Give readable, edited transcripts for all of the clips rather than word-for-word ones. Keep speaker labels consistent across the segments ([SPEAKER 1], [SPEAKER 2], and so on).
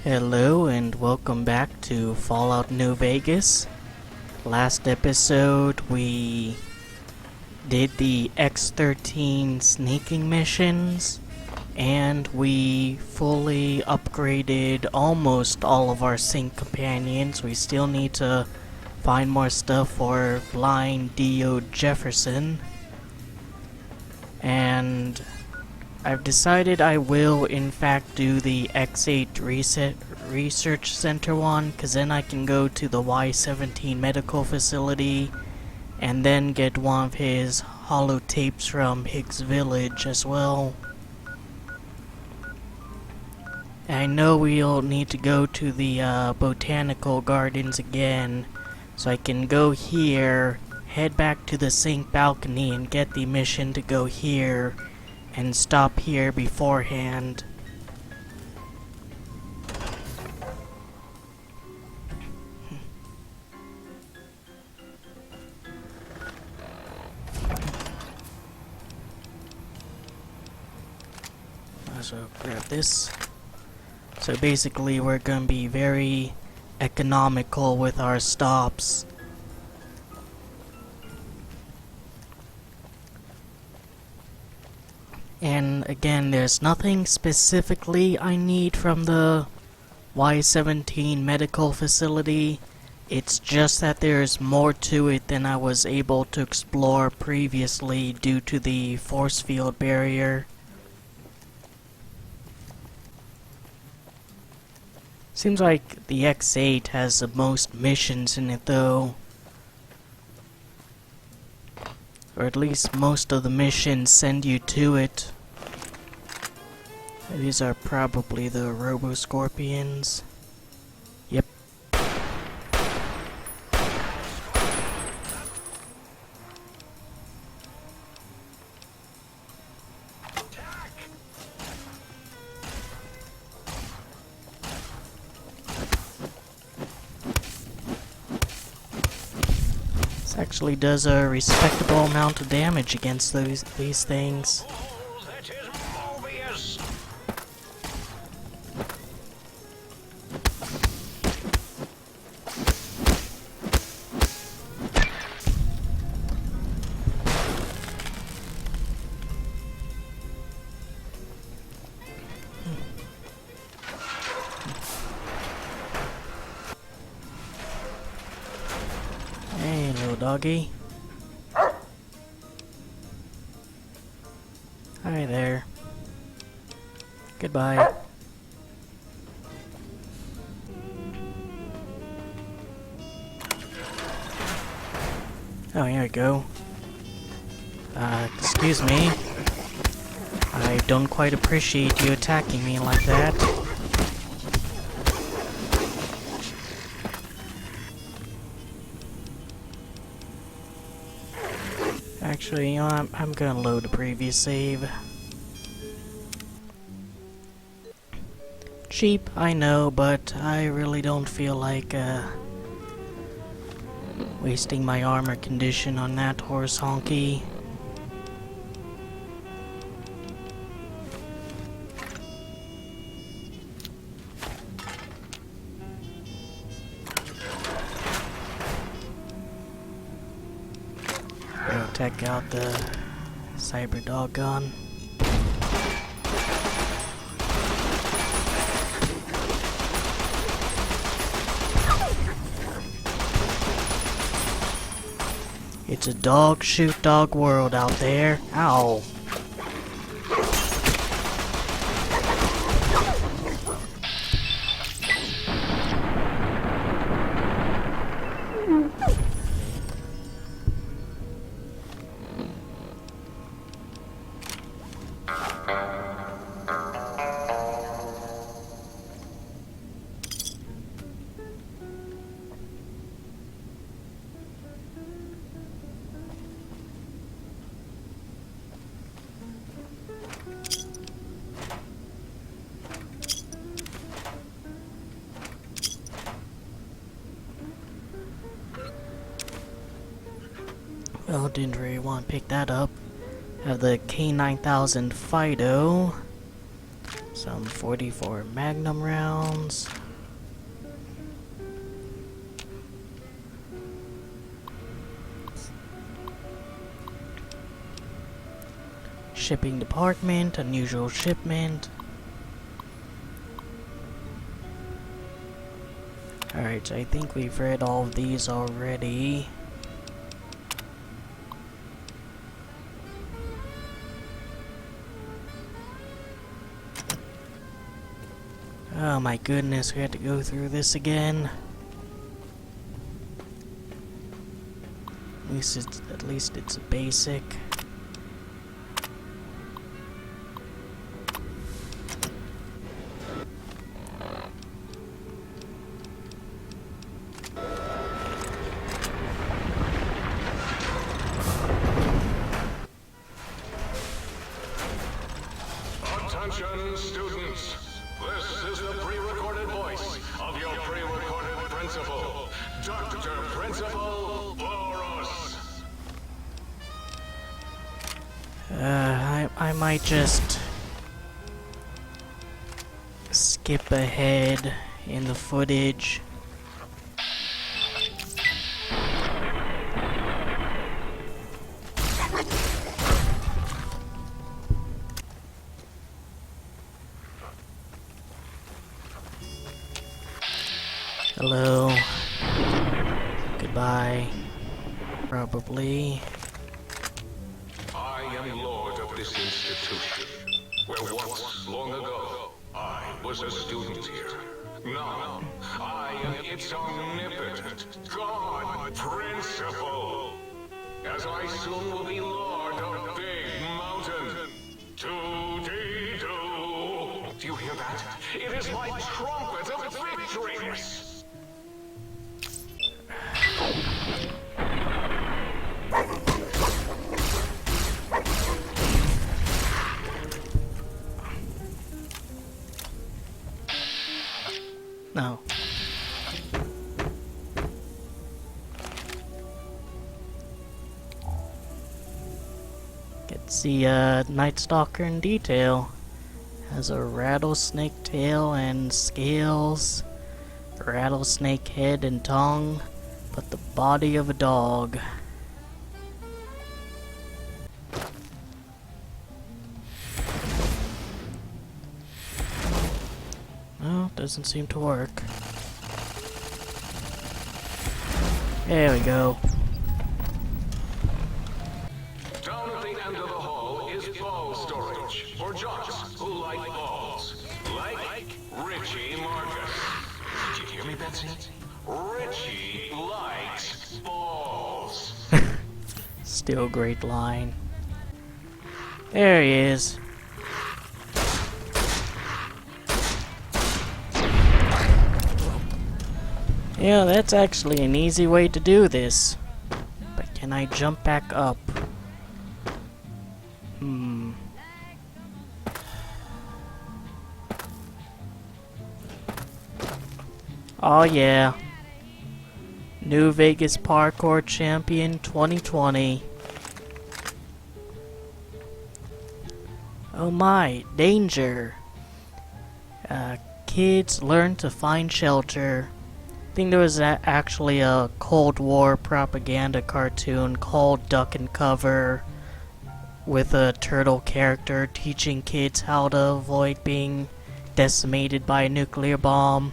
[SPEAKER 1] Hello and welcome back to Fallout New Vegas. Last episode we did the X-13 sneaking missions and we fully upgraded almost all of our sync companions. We still need to find more stuff for Blind Dio Jefferson, and I've decided I will in fact do the X8 Research Center one, because then I can go to the Y-17 medical facility and then get one of his holotapes from Higgs Village as well. I know we'll need to go to the botanical gardens again, so I can go here, head back to the sync balcony and get the mission to go here and stop here beforehand. So grab this. So basically we're gonna be very economical with our stops. And again, there's nothing specifically I need from the Y-17 medical facility. It's just that there's more to it than I was able to explore previously due to the force field barrier. Seems like the X8 has the most missions in it though. Or at least most of the missions send you to it. These are probably the Robo-Scorpions. Yep. This actually does a respectable amount of damage against these things.
[SPEAKER 2] That is Mobius.
[SPEAKER 1] Hey, little doggy. Hi there. Goodbye. Oh, here we go. Excuse me. I don't quite appreciate you attacking me like that. Actually, you know, I'm gonna load a previous save. Cheap, I know, but I really don't feel like wasting my armor condition on that horse honky. Go check out the cyber dog gun. It's a dog shoot dog world out there. Ow. Well, didn't really want to pick that up. Have the K9000 Fido. Some 44 Magnum rounds. Shipping department, unusual shipment. Alright, so I think we've read all of these already. Oh my goodness, we had to go through this again. At least it's a basic.
[SPEAKER 2] Attention, students. This is the pre-recorded voice of your pre-recorded principal, Dr. Principal Borus.
[SPEAKER 1] I might just skip ahead in the footage. Hello. Goodbye. Probably.
[SPEAKER 2] I am lord of this institution, where once, long ago, I was a student here. Now, I am its omnipotent God Principal, as I soon will be lord of Big Mountain. Do-dee-doo! Do you hear that? It is my trumpet of victories!
[SPEAKER 1] No. Get to see Night Stalker in detail. Has a rattlesnake tail and scales, rattlesnake head and tongue, but the body of a dog. No, doesn't seem to work. There we go.
[SPEAKER 2] Down at the end of the hall is ball storage for jocks who like balls. Like Richie Marcus. Did you hear me, Betsy? Richie likes balls.
[SPEAKER 1] Still great line. There he is. Yeah, that's actually an easy way to do this. But can I jump back up? Oh yeah. New Vegas Parkour Champion 2020. Oh my, danger. Kids learn to find shelter. I think there was actually a Cold War propaganda cartoon called Duck and Cover with a turtle character teaching kids how to avoid being decimated by a nuclear bomb.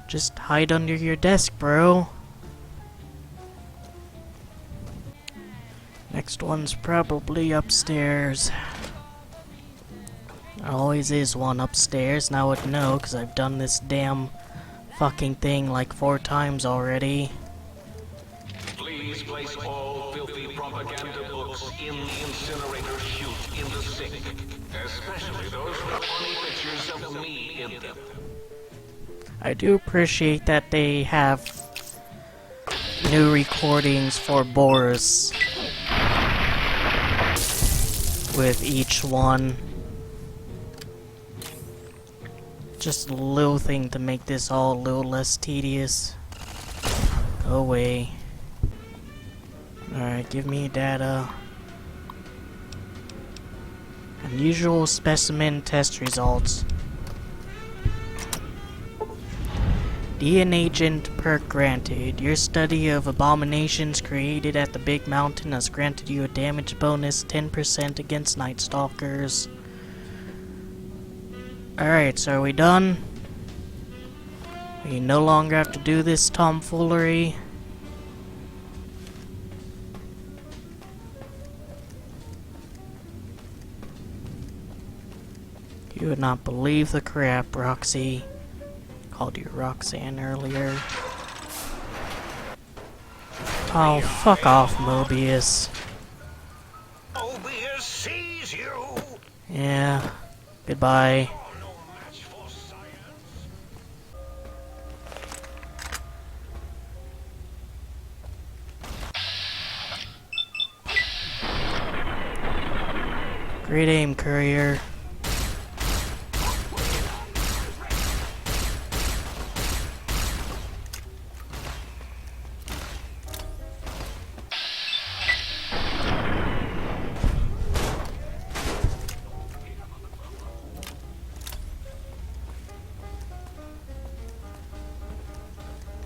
[SPEAKER 1] Just hide under your desk, bro. Next one's probably upstairs. There always is one upstairs, and I would know because I've done this damn fucking thing like 4 times already.
[SPEAKER 2] Please place all filthy propaganda books in the incinerator chute in the sink. Especially those with funny pictures of me in them.
[SPEAKER 1] I do appreciate that they have new recordings for Borus with each one. Just a little thing to make this all a little less tedious. Go away. Alright, give me data. Unusual specimen test results. DNA agent perk granted. Your study of abominations created at the Big Mountain has granted you a damage bonus 10% against Night Stalkers. Alright, so are we done? We no longer have to do this tomfoolery. You would not believe the crap Roxy called you Roxanne earlier. Oh, fuck off, Mobius.
[SPEAKER 2] Mobius sees you.
[SPEAKER 1] Yeah, goodbye.
[SPEAKER 2] No match for science.
[SPEAKER 1] Great aim, courier.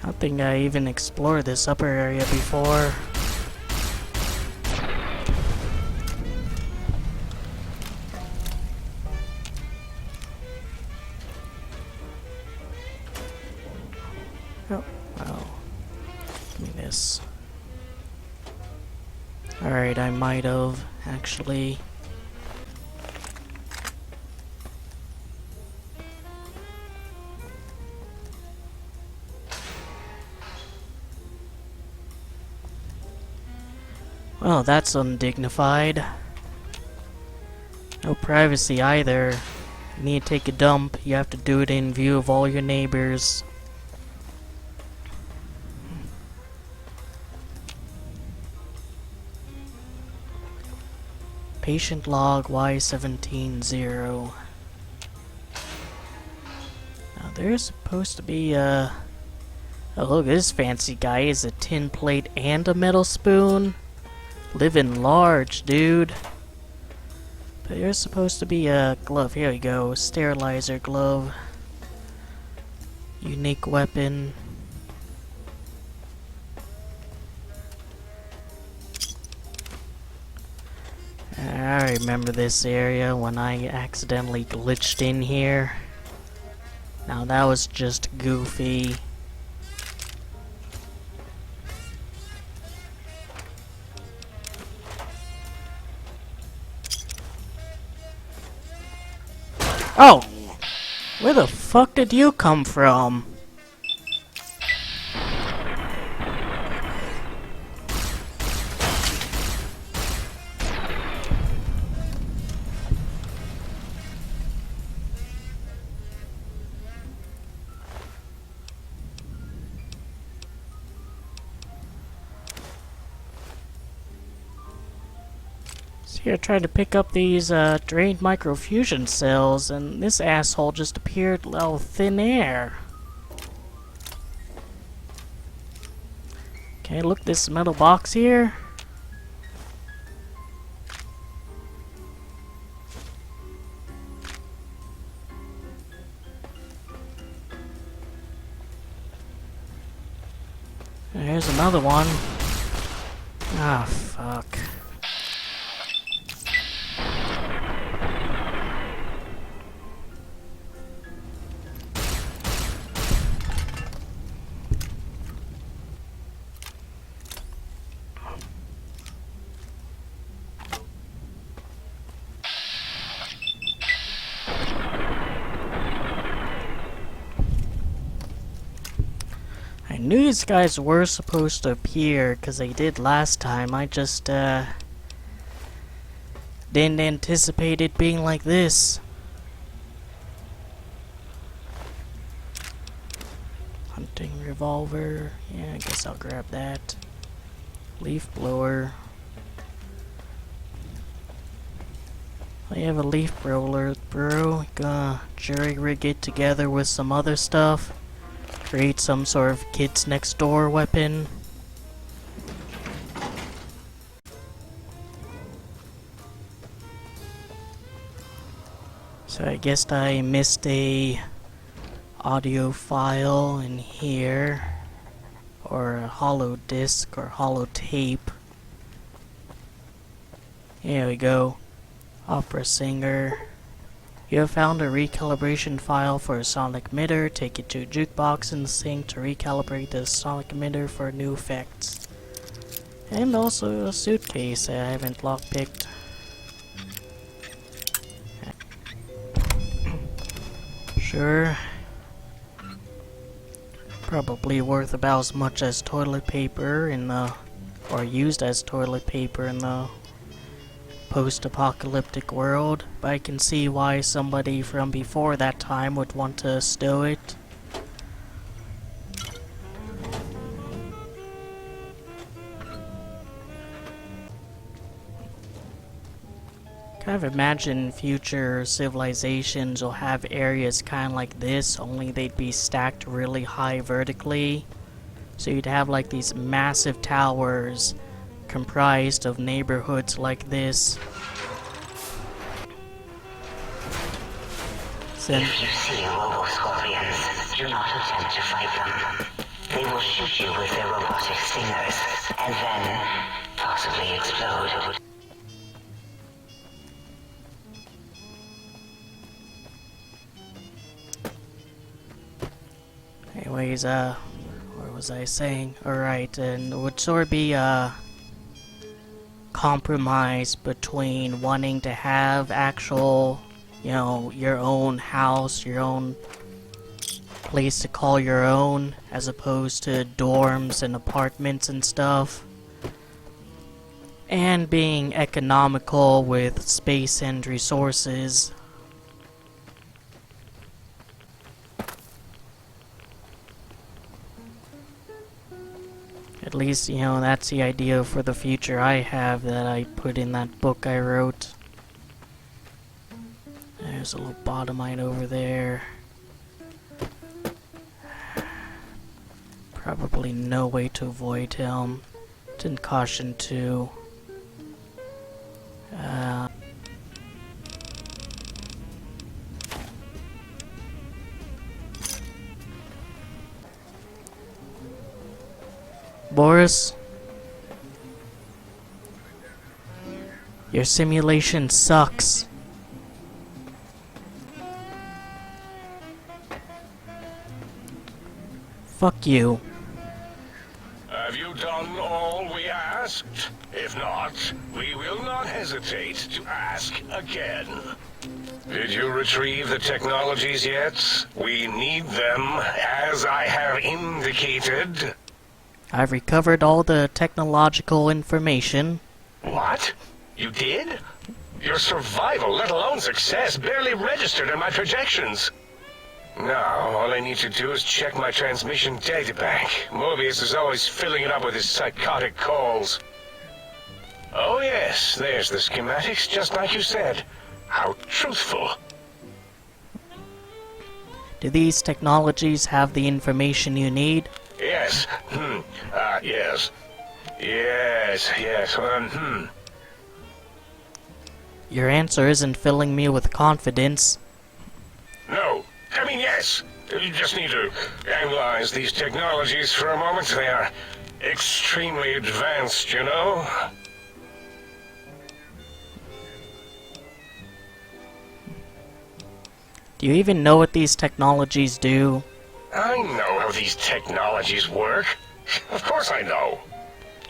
[SPEAKER 1] I don't think I even explored this upper area before. Oh, well. Give me this. Alright, I might have, actually. Well, that's undignified. No privacy either. You need to take a dump, you have to do it in view of all your neighbors. Patient log Y170. Now there's supposed to be a... Oh look, this fancy guy is a tin plate and a metal spoon. Living large, dude. But there's supposed to be a glove. Here we go. Sterilizer glove. Unique weapon. I remember this area when I accidentally glitched in here. Now that was just goofy. Oh! Where the fuck did you come from? Here, trying to pick up these drained microfusion cells, and this asshole just appeared out of thin air. Okay, look, this metal box here. There's another one. Ah, fuck. I knew these guys were supposed to appear, because they did last time. I just, didn't anticipate it being like this. Hunting revolver. Yeah, I guess I'll grab that. Leaf blower. I have a leaf blower, bro. Gonna jury rig it together with some other stuff. Create some sort of kids next door weapon. So I guess I missed a audio file in here, or a hollow disk or holotape. Here we go. Opera singer. You have found a recalibration file for a sonic emitter. Take it to a jukebox and sync to recalibrate the sonic emitter for new effects. And also a suitcase I haven't lockpicked. Sure. Probably worth about as much as toilet paper in the, or used as toilet paper in the post-apocalyptic world, but I can see why somebody from before that time would want to stow it. Kind of imagine future civilizations will have areas kind of like this, only they'd be stacked really high vertically. So you'd have like these massive towers comprised of neighborhoods like this.
[SPEAKER 3] If you see robo-scorpions, do not attempt to fight them. They will shoot you with their robotic stingers, and then possibly explode.
[SPEAKER 1] Anyways, what was I saying? Alright, and it would sort of be a compromise between wanting to have actual, you know, your own house, your own place to call your own, as opposed to dorms and apartments and stuff. And being economical with space and resources. At least, you know, that's the idea for the future I have that I put in that book I wrote. There's a little bottomite over there. Probably no way to avoid him. Didn't caution to. Borus, your simulation sucks. Fuck you.
[SPEAKER 2] Have you done all we asked? If not, we will not hesitate to ask again. Did you retrieve the technologies yet? We need them, as I have indicated.
[SPEAKER 1] I've recovered all the technological information.
[SPEAKER 2] What? You did? Your survival, let alone success, barely registered in my projections. Now, all I need to do is check my transmission databank. Mobius is always filling it up with his psychotic calls. Oh yes, there's the schematics, just like you said. How truthful.
[SPEAKER 1] Do these technologies have the information you need?
[SPEAKER 2] Yes. Yes. Yes.
[SPEAKER 1] Your answer isn't filling me with confidence.
[SPEAKER 2] No. I mean, yes. You just need to analyze these technologies for a moment. They are extremely advanced, you know?
[SPEAKER 1] Do you even know what these technologies do?
[SPEAKER 2] I know how these technologies work. Of course I know.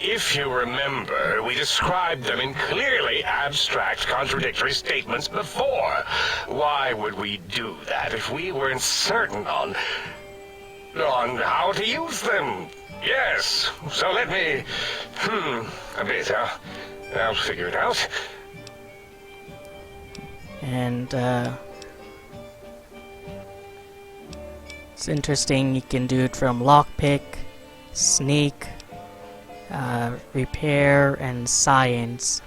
[SPEAKER 2] If you remember, we described them in clearly abstract, contradictory statements before. Why would we do that if we weren't certain on how to use them? Yes, so let me... a bit, I'll figure it out.
[SPEAKER 1] And, it's interesting, you can do it from lockpick, sneak, repair, and science.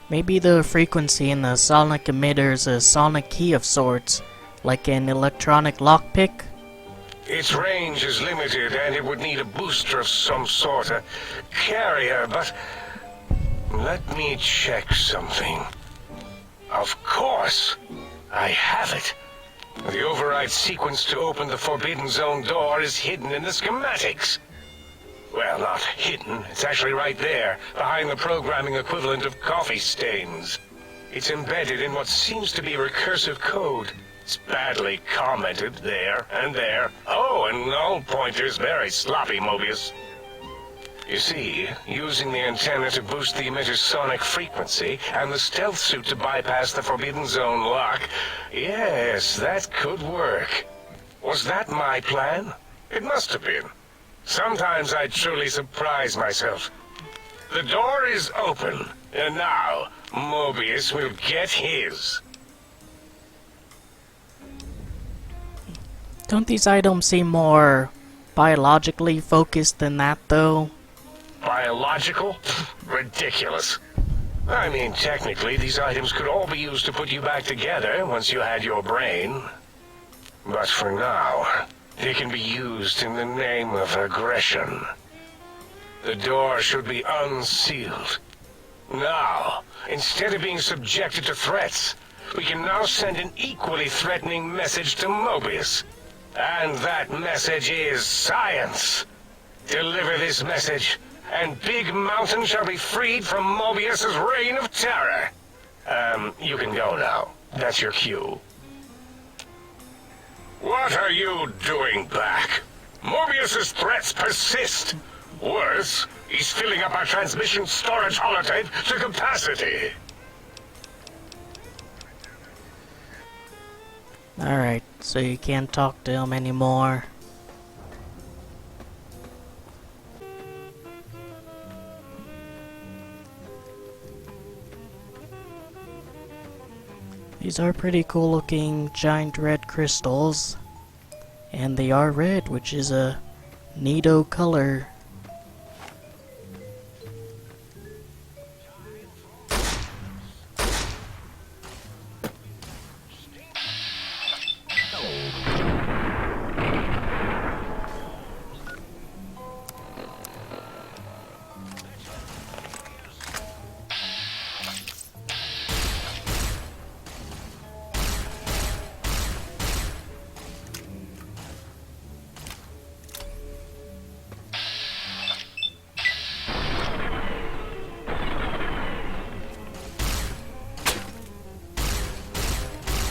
[SPEAKER 1] Maybe the frequency in the sonic emitter is a sonic key of sorts. Like an electronic lockpick?
[SPEAKER 2] Its range is limited, and it would need a booster of some sort, a carrier, but... let me check something. Of course! I have it! The override sequence to open the Forbidden Zone door is hidden in the schematics. Well, not hidden. It's actually right there, behind the programming equivalent of coffee stains. It's embedded in what seems to be recursive code. It's badly commented there and there. Oh, and null pointer's very sloppy, Mobius. You see, using the antenna to boost the emitter's sonic frequency, and the stealth suit to bypass the Forbidden Zone lock, yes, that could work. Was that my plan? It must have been. Sometimes I truly surprise myself. The door is open, and now Mobius will get his.
[SPEAKER 1] Don't these items seem more biologically focused than that, though?
[SPEAKER 2] Biological? Ridiculous. I mean, technically, these items could all be used to put you back together once you had your brain. But for now, they can be used in the name of aggression. The door should be unsealed. Now, instead of being subjected to threats, we can now send an equally threatening message to Mobius. And that message is science. Deliver this message, and Big Mountain shall be freed from Mobius's reign of terror. You can go now. That's your cue. What are you doing back? Mobius's threats persist. Worse, he's filling up our transmission storage holotape to capacity.
[SPEAKER 1] Alright, so you can't talk to him anymore. These are pretty cool looking giant red crystals. And they are red, which is a neato color.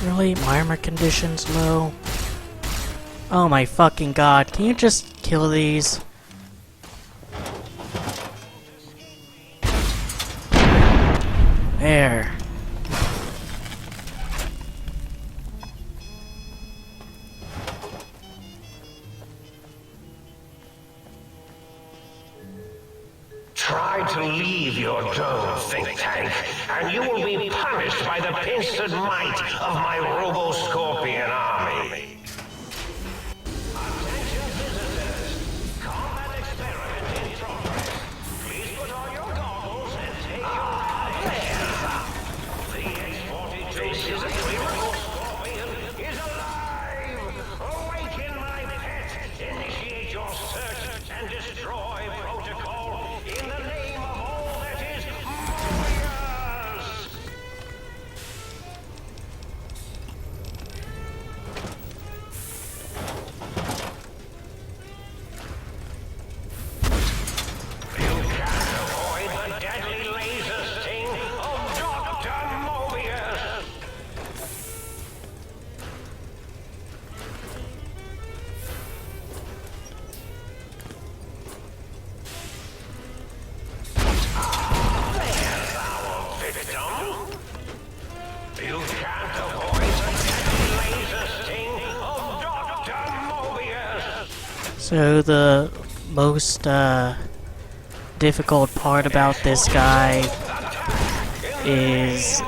[SPEAKER 1] Really? My armor condition's low? Oh my fucking god, can you just kill these? There.
[SPEAKER 2] Try to leave your dome, think tank, and you will be punished by the pincered might of my Robo-Scorpion army. Attention visitors! Combat experiment in progress. Please put on your goggles and take your The X-42 Robo-Scorpion is alive! Awaken, my pet! Initiate your search and destroy protocol in the name of all that is Mobius! You can't avoid the deadly laser sting of Dr. Mobius! You can't avoid the deadly laser sting of Dr. Mobius!
[SPEAKER 1] So the most difficult part about this guy is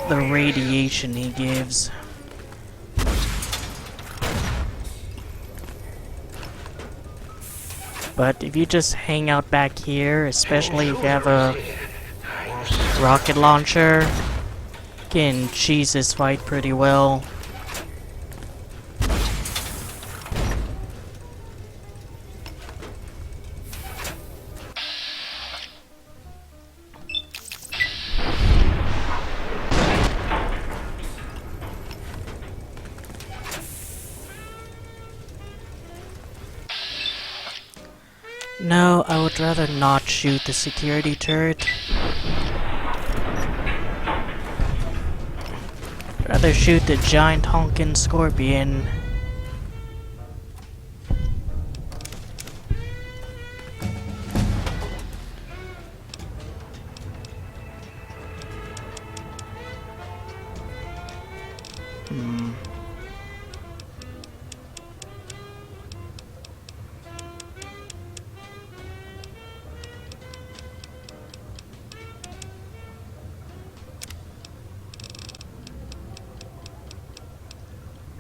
[SPEAKER 1] the radiation he gives. But if you just hang out back here, especially if you have a rocket launcher, you can cheese this fight pretty well. No, I would rather not shoot the security turret. Rather shoot the giant honkin' scorpion.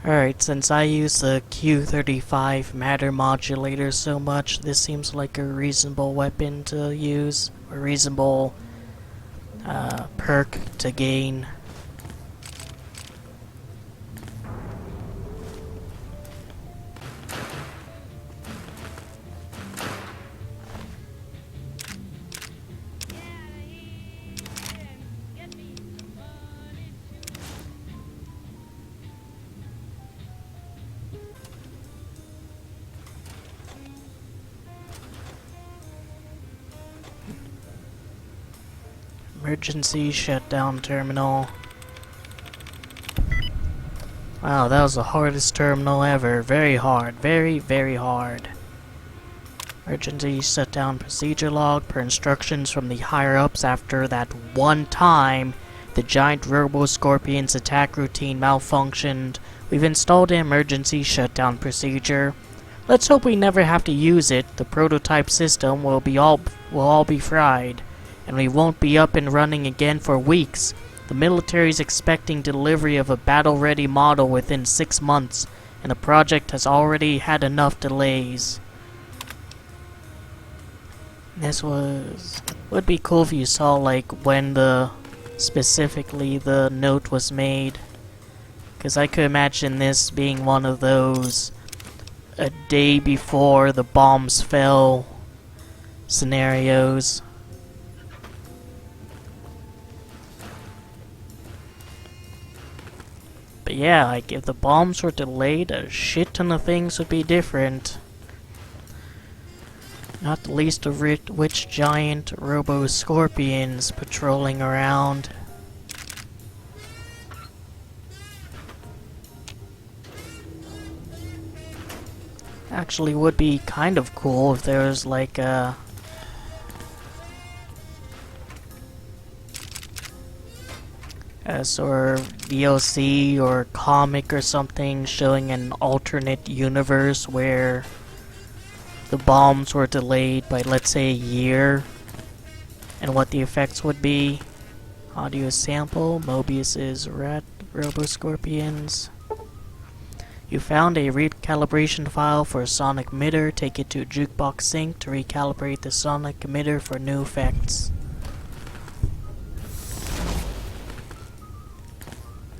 [SPEAKER 1] Alright, since I use the Q35 matter modulator so much, this seems like a reasonable weapon to use, a reasonable perk to gain. Emergency shutdown terminal. Wow, that was the hardest terminal ever. Very hard. Very, very hard. Emergency shutdown procedure log. Per instructions from the higher-ups, after that one time the giant robo-scorpion's attack routine malfunctioned, we've installed an emergency shutdown procedure. Let's hope we never have to use it. The prototype system will all be fried, and we won't be up and running again for weeks. The military's expecting delivery of a battle-ready model within 6 months, and the project has already had enough delays. This would be cool if you saw like when specifically the note was made, because I could imagine this being one of those a day before the bombs fell scenarios. But yeah, like if the bombs were delayed, a shit ton of things would be different. Not the least of which giant robo-scorpions patrolling around. Actually would be kind of cool if there was like a sort of DLC or comic or something showing an alternate universe where the bombs were delayed by, let's say, a year, and what the effects would be. Audio sample, Mobius's robo-scorpions. You found a recalibration file for a sonic emitter. Take it to Jukebox Sync to recalibrate the sonic emitter for new effects.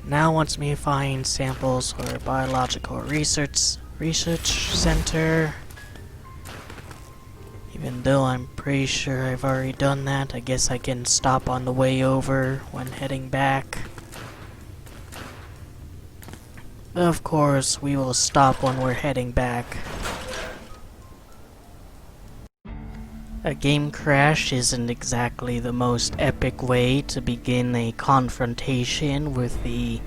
[SPEAKER 1] Now wants me to find samples for Biological Research Center. Even though I'm pretty sure I've already done that, I guess I can stop on the way over when heading back. Of course, we will stop when we're heading back. A game crash isn't exactly the most epic way to begin a confrontation with the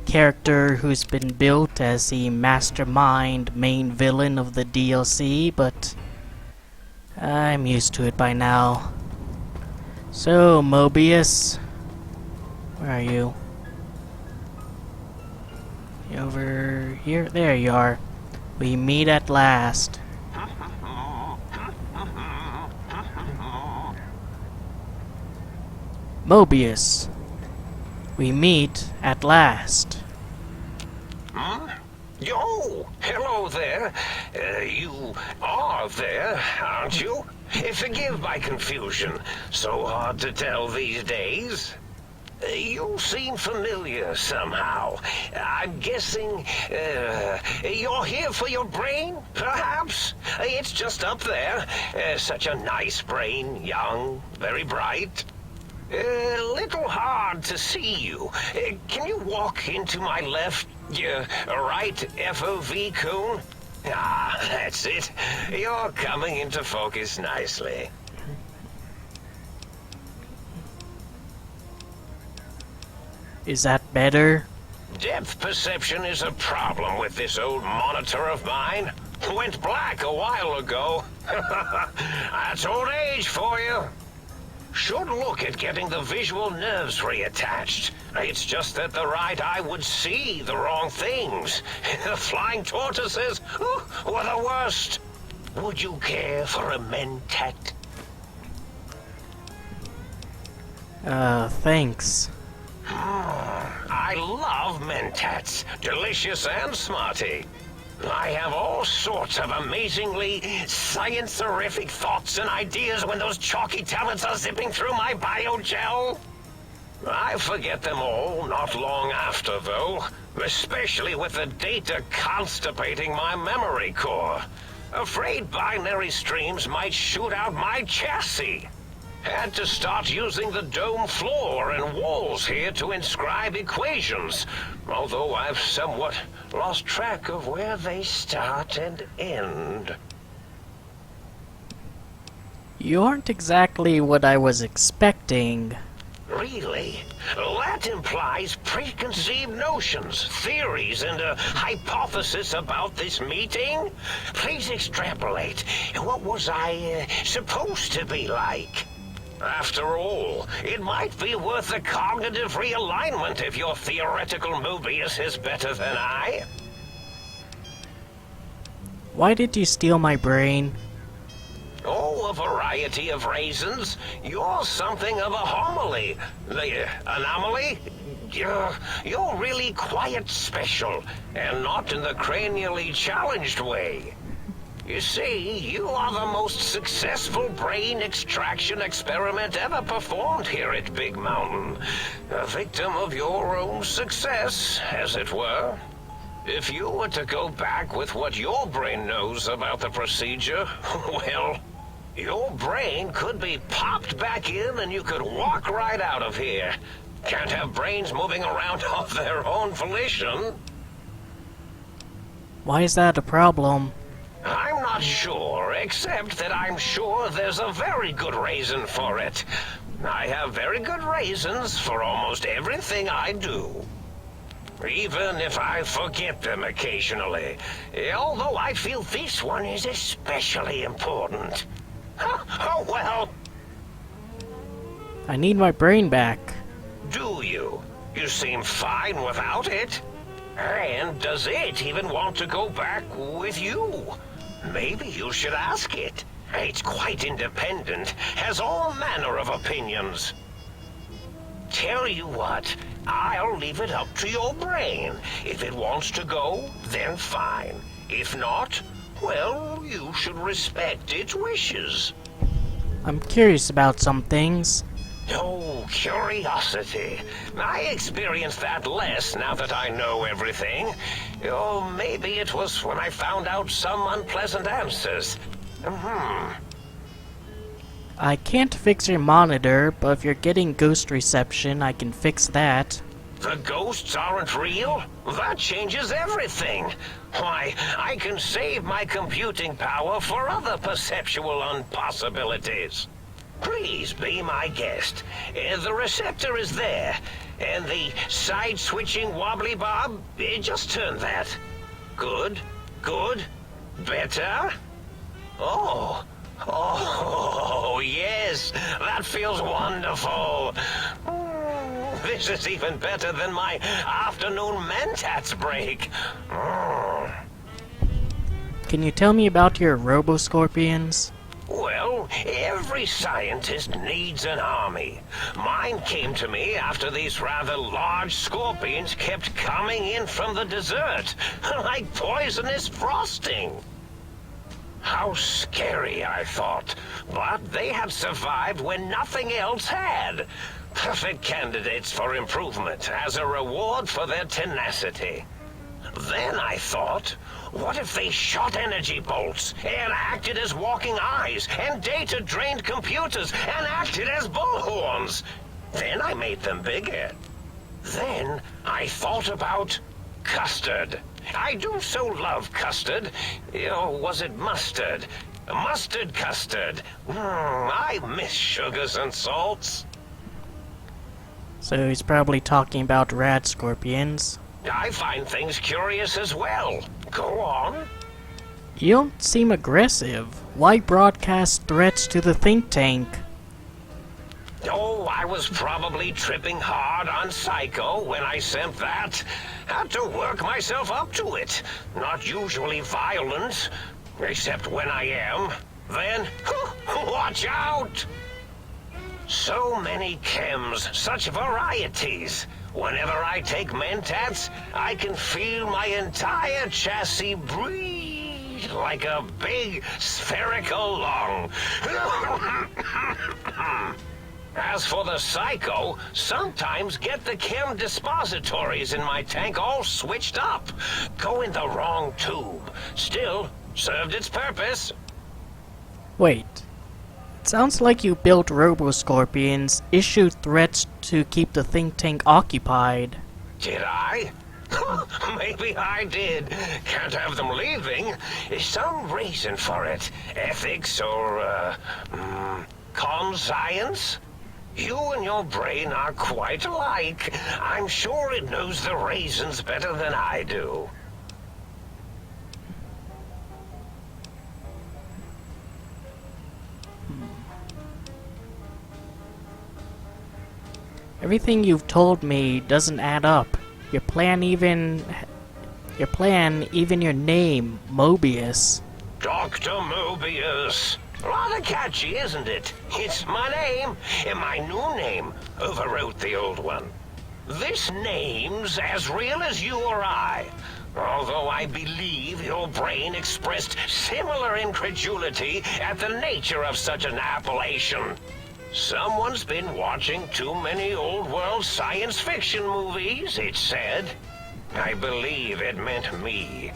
[SPEAKER 1] character who's been built as the mastermind main villain of the DLC, but I'm used to it by now. So, Mobius, where are you? You over here? There you are. We meet at last. Mobius, we meet at last.
[SPEAKER 2] Huh? Yo, hello there. You are there, aren't you? Forgive my confusion. So hard to tell these days. You seem familiar somehow. I'm guessing you're here for your brain, perhaps? It's just up there. Such a nice brain, young, very bright. A little hard to see you. Can you walk into my left, right FOV cone?
[SPEAKER 4] Ah, that's it. You're coming into focus nicely.
[SPEAKER 1] Is that better?
[SPEAKER 4] Depth perception is a problem with this old monitor of mine. Went black a while ago. That's old age for you. Should look at getting the visual nerves reattached. It's just that the right eye would see the wrong things. The flying tortoises were the worst. Would you care for a mentat?
[SPEAKER 1] Thanks.
[SPEAKER 4] I love mentats. Delicious and smarty. I have all sorts of amazingly science-erific thoughts and ideas when those chalky talents are zipping through my biogel. I forget them all not long after, though, especially with the data constipating my memory core. Afraid binary streams might shoot out my chassis. Had to start using the dome floor and walls here to inscribe equations, although I've somewhat lost track of where they start and end.
[SPEAKER 1] You aren't exactly what I was expecting.
[SPEAKER 4] Really? That implies preconceived notions, theories, and a hypothesis about this meeting? Please extrapolate. What was I supposed to be like? After all, it might be worth a cognitive realignment if your theoretical Mobius is better than I.
[SPEAKER 1] Why did you steal my brain?
[SPEAKER 4] Oh, a variety of reasons. You're something of a homily. The anomaly? You're really quite special, and not in the cranially challenged way. You see, you are the most successful brain extraction experiment ever performed here at Big Mountain. A victim of your own success, as it were. If you were to go back with what your brain knows about the procedure, well, your brain could be popped back in and you could walk right out of here. Can't have brains moving around of their own volition.
[SPEAKER 1] Why is that a problem?
[SPEAKER 4] I'm not sure, except that I'm sure there's a very good reason for it. I have very good reasons for almost everything I do. Even if I forget them occasionally. Although I feel this one is especially important. Oh well.
[SPEAKER 1] I need my brain back.
[SPEAKER 4] Do you? You seem fine without it. And does it even want to go back with you? Maybe you should ask it. It's quite independent, has all manner of opinions. Tell you what, I'll leave it up to your brain. If it wants to go, then fine. If not, well, you should respect its wishes.
[SPEAKER 1] I'm curious about some things.
[SPEAKER 4] Oh, curiosity. I experience that less now that I know everything. Or maybe it was when I found out some unpleasant answers.
[SPEAKER 1] I can't fix your monitor, but if you're getting ghost reception, I can fix that.
[SPEAKER 4] The ghosts aren't real? That changes everything. Why, I can save my computing power for other perceptual impossibilities. Please be my guest. The receptor is there, and the side-switching wobbly bob, just turn that. Good, good, better. Oh, yes, that feels wonderful. This is even better than my afternoon mentats break.
[SPEAKER 1] Can you tell me about your robo-scorpions?
[SPEAKER 4] Well, every scientist needs an army. Mine came to me after these rather large scorpions kept coming in from the desert, like poisonous frosting. How scary, I thought, but they had survived when nothing else had. Perfect candidates for improvement as a reward for their tenacity. Then I thought, what if they shot energy bolts and acted as walking eyes and data-drained computers and acted as bullhorns? Then I made them bigger. Then I thought about custard. I do so love custard. Or was it mustard? Mustard custard. I miss sugars and salts.
[SPEAKER 1] So he's probably talking about rat scorpions.
[SPEAKER 4] I find things curious as well. Go on.
[SPEAKER 1] You don't seem aggressive. Why broadcast threats to the think tank?
[SPEAKER 4] Oh, I was probably tripping hard on Psycho when I sent that. Had to work myself up to it. Not usually violent, except when I am. Then, watch out! So many chems, such varieties. Whenever I take mentats, I can feel my entire chassis breathe like a big spherical lung. As for the Psycho, sometimes get the chem dispositories in my tank all switched up. Go in the wrong tube. Still, served its purpose.
[SPEAKER 1] Wait. It sounds like you built robo-scorpions, issued threats to keep the think tank occupied.
[SPEAKER 4] Did I? Maybe I did. Can't have them leaving. Is some reason for it? Ethics or, conscience? You and your brain are quite alike. I'm sure it knows the raisins better than I do.
[SPEAKER 1] Everything you've told me doesn't add up. Your plan, even your name, Mobius.
[SPEAKER 4] Dr. Mobius. Rather catchy, isn't it? It's my name, and my new name overwrote the old one. This name's as real as you or I. Although I believe your brain expressed similar incredulity at the nature of such an appellation. Someone's been watching too many old-world science fiction movies, it said. I believe it meant me.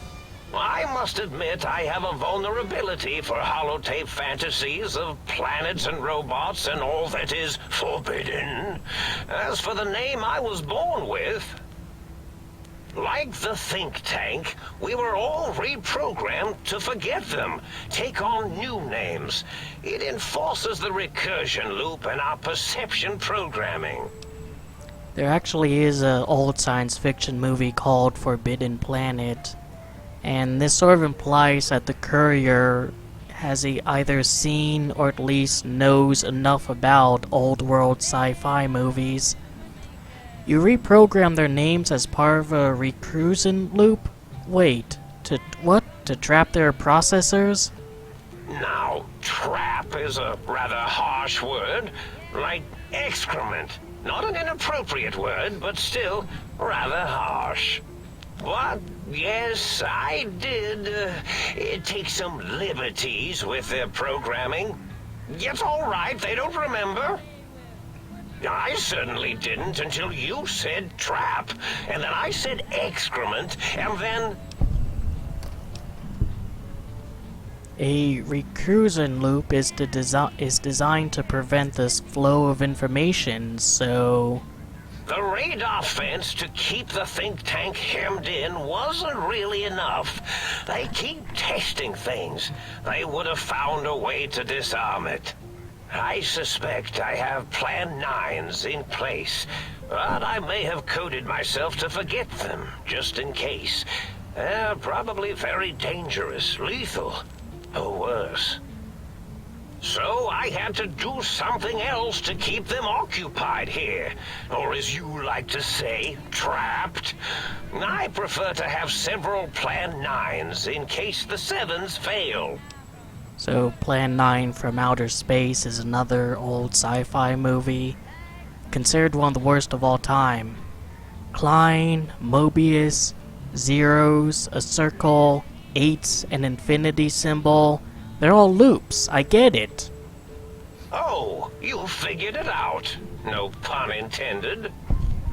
[SPEAKER 4] I must admit I have a vulnerability for holotape fantasies of planets and robots and all that is forbidden. As for the name I was born with, like the think tank, we were all reprogrammed to forget them, take on new names. It enforces the recursion loop in our perception programming.
[SPEAKER 1] There actually is an old science fiction movie called Forbidden Planet, and this sort of implies that the courier has either seen or at least knows enough about old world sci-fi movies. You reprogram their names as part of a recursion loop? Wait, to what? To trap their processors?
[SPEAKER 4] Now, trap is a rather harsh word, like excrement. Not an inappropriate word, but still rather harsh. But, yes, I did take some liberties with their programming. It's all right, they don't remember. I certainly didn't until you said trap, and then I said excrement, and then...
[SPEAKER 1] A recursion loop is designed to prevent this flow of information, so...
[SPEAKER 4] The radar fence to keep the think tank hemmed in wasn't really enough. They keep testing things. They would have found a way to disarm it. I suspect I have Plan 9s in place, but I may have coded myself to forget them, just in case. They're probably very dangerous, lethal, or worse. So I had to do something else to keep them occupied here, or as you like to say, trapped. I prefer to have several Plan 9s in case the 7s fail.
[SPEAKER 1] So Plan 9 from Outer Space is another old sci-fi movie, considered one of the worst of all time. Klein, Mobius, zeros, a circle, 8s, an infinity symbol. They're all loops, I get it.
[SPEAKER 4] Oh, you figured it out. No pun intended.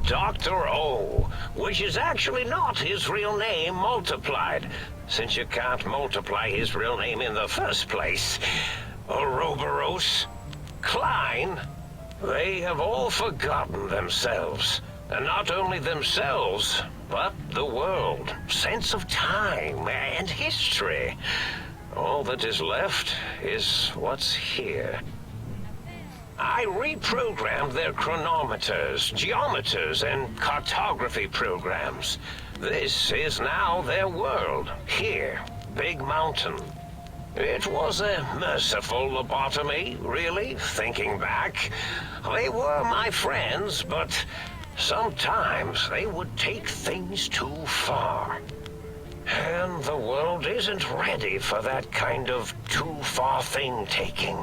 [SPEAKER 4] Dr. O, which is actually not his real name multiplied, since you can't multiply his real name in the first place. Ouroboros, Klein, they have all forgotten themselves. And not only themselves, but the world, sense of time, and history. All that is left is what's here. I reprogrammed their chronometers, geometers, and cartography programs. This is now their world, here, Big Mountain. It was a merciful lobotomy, really, thinking back. They were my friends, but sometimes they would take things too far. And the world isn't ready for that kind of too-far thing-taking.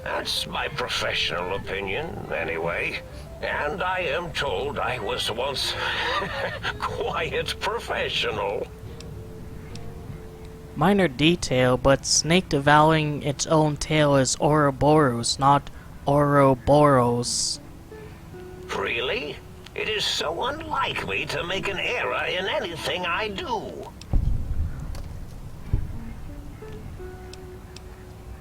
[SPEAKER 4] That's my professional opinion, anyway. And I am told I was once quite professional.
[SPEAKER 1] Minor detail, but snake devouring its own tail is Ouroboros, not Ouroboros.
[SPEAKER 4] Really? It is so unlike me to make an error in anything I do.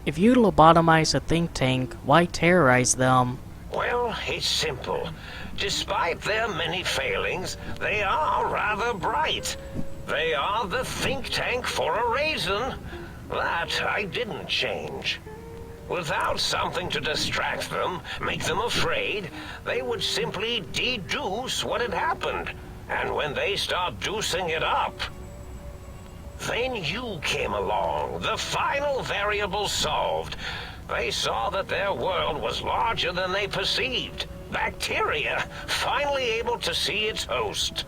[SPEAKER 1] If you lobotomize a think tank, why terrorize them?
[SPEAKER 4] Well, it's simple. Despite their many failings, they are rather bright. They are the think tank for a reason. That I didn't change. Without something to distract them, make them afraid, they would simply deduce what had happened. And when they start deucing it up, then you came along, the final variable solved. They saw that their world was larger than they perceived. Bacteria, finally able to see its host.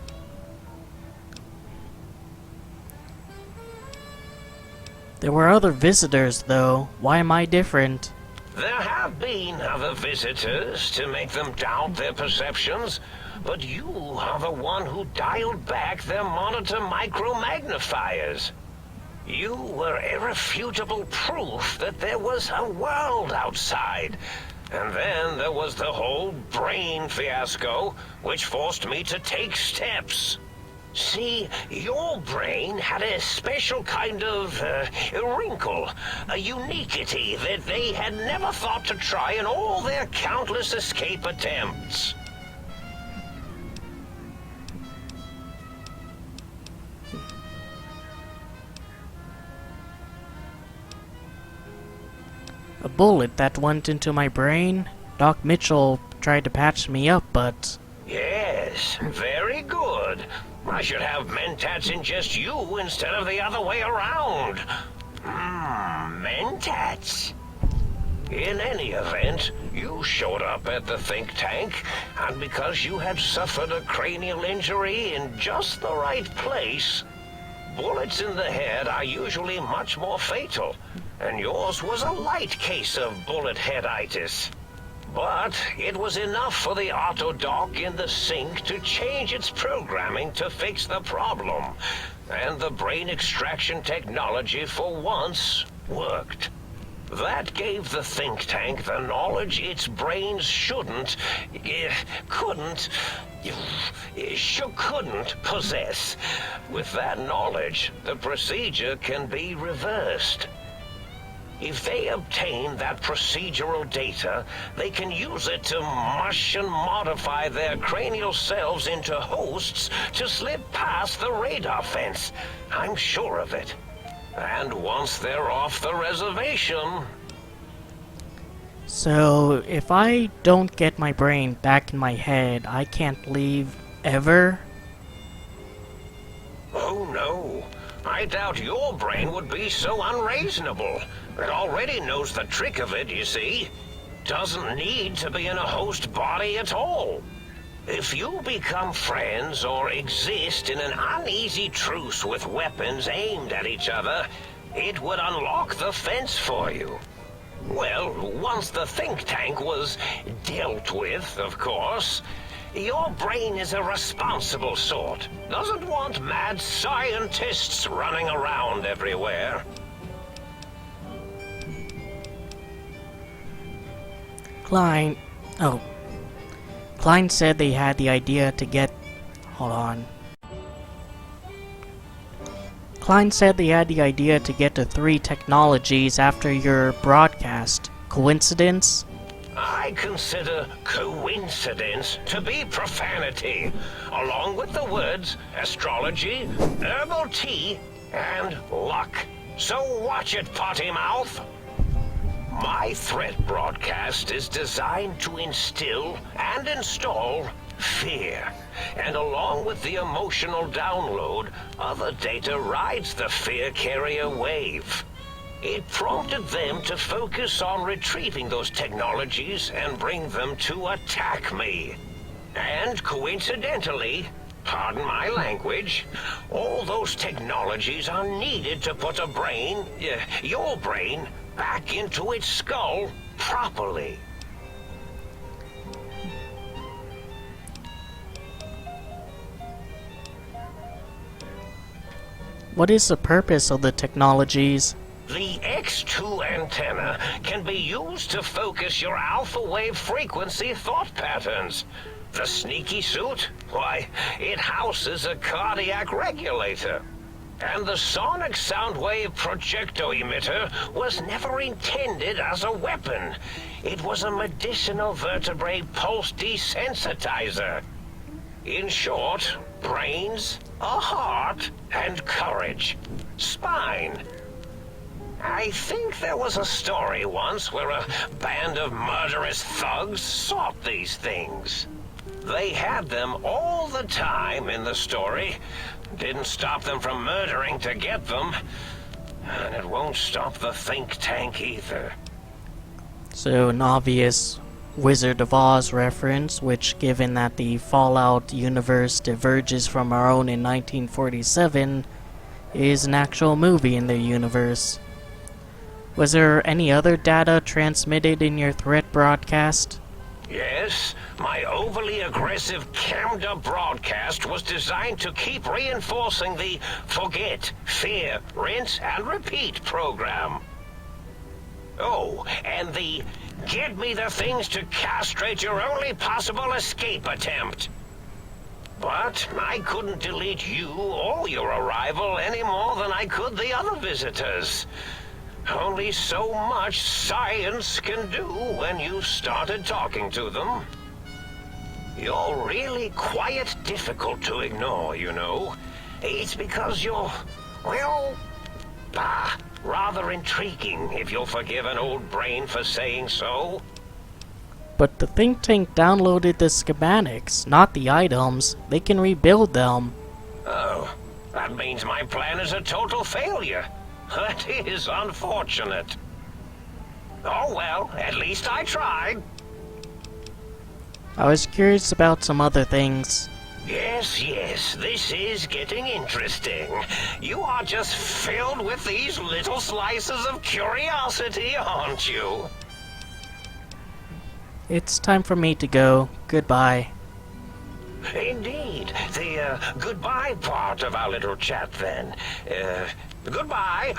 [SPEAKER 1] There were other visitors, though. Why am I different?
[SPEAKER 4] There have been other visitors to make them doubt their perceptions, but you are the one who dialed back their monitor micromagnifiers. You were irrefutable proof that there was a world outside. And then there was the whole brain fiasco, which forced me to take steps. See, your brain had a special kind of wrinkle, a uniquity that they had never thought to try in all their countless escape attempts.
[SPEAKER 1] A bullet that went into my brain? Doc Mitchell tried to patch me up, but...
[SPEAKER 4] Yes, very good. I should have mentats ingest you instead of the other way around. Mentats. In any event, you showed up at the think tank, and because you had suffered a cranial injury in just the right place, bullets in the head are usually much more fatal, and yours was a light case of bullet headitis. But it was enough for the autodoc in the sink to change its programming to fix the problem. And the brain extraction technology for once worked. That gave the think tank the knowledge its brains couldn't possess. With that knowledge, the procedure can be reversed. If they obtain that procedural data, they can use it to mush and modify their cranial cells into hosts to slip past the radar fence. I'm sure of it. And once they're off the reservation...
[SPEAKER 1] So, if I don't get my brain back in my head, I can't leave ever?
[SPEAKER 4] Oh no. I doubt your brain would be so unreasonable. It already knows the trick of it, you see. Doesn't need to be in a host body at all. If you become friends or exist in an uneasy truce with weapons aimed at each other, it would unlock the fence for you. Well, once the think tank was dealt with, of course. Your brain is a responsible sort. Doesn't want mad scientists running around everywhere.
[SPEAKER 1] Klein said they had the idea to get... Hold on. Klein said they had the idea to get to 3 technologies after your broadcast. Coincidence?
[SPEAKER 4] I consider coincidence to be profanity, along with the words astrology, herbal tea, and luck. So watch it, potty mouth. My threat broadcast is designed to instill and install fear. And along with the emotional download, other data rides the fear carrier wave. It prompted them to focus on retrieving those technologies and bring them to attack me. And coincidentally, pardon my language, all those technologies are needed to put a brain, your brain, back into its skull properly.
[SPEAKER 1] What is the purpose of the technologies?
[SPEAKER 4] The X2 antenna can be used to focus your alpha wave frequency thought patterns. The sneaky suit? Why, it houses a cardiac regulator. And the sonic sound wave projecto emitter was never intended as a weapon. It was a medicinal vertebrae pulse desensitizer. In short, brains, a heart, and courage. Spine. I think there was a story once where a band of murderous thugs sought these things. They had them all the time in the story. Didn't stop them from murdering to get them. And it won't stop the think tank either.
[SPEAKER 1] So an obvious Wizard of Oz reference, which given that the Fallout universe diverges from our own in 1947, is an actual movie in their universe. Was there any other data transmitted in your threat broadcast?
[SPEAKER 4] Yes, my overly aggressive cammed-up broadcast was designed to keep reinforcing the forget, fear, rinse, and repeat program. Oh, and the get me the things to castrate your only possible escape attempt. But I couldn't delete you or your arrival any more than I could the other visitors. Only so much science can do when you started talking to them. You're really quite difficult to ignore, you know. It's because you're, well, rather intriguing, if you'll forgive an old brain for saying so.
[SPEAKER 1] But the think tank downloaded the schematics, not the items. They can rebuild them.
[SPEAKER 4] Oh, that means my plan is a total failure. That is unfortunate. Oh well, at least I tried.
[SPEAKER 1] I was curious about some other things.
[SPEAKER 4] Yes, this is getting interesting. You are just filled with these little slices of curiosity, aren't you?
[SPEAKER 1] It's time for me to go. Goodbye.
[SPEAKER 4] Indeed. The goodbye part of our little chat, then. Goodbye.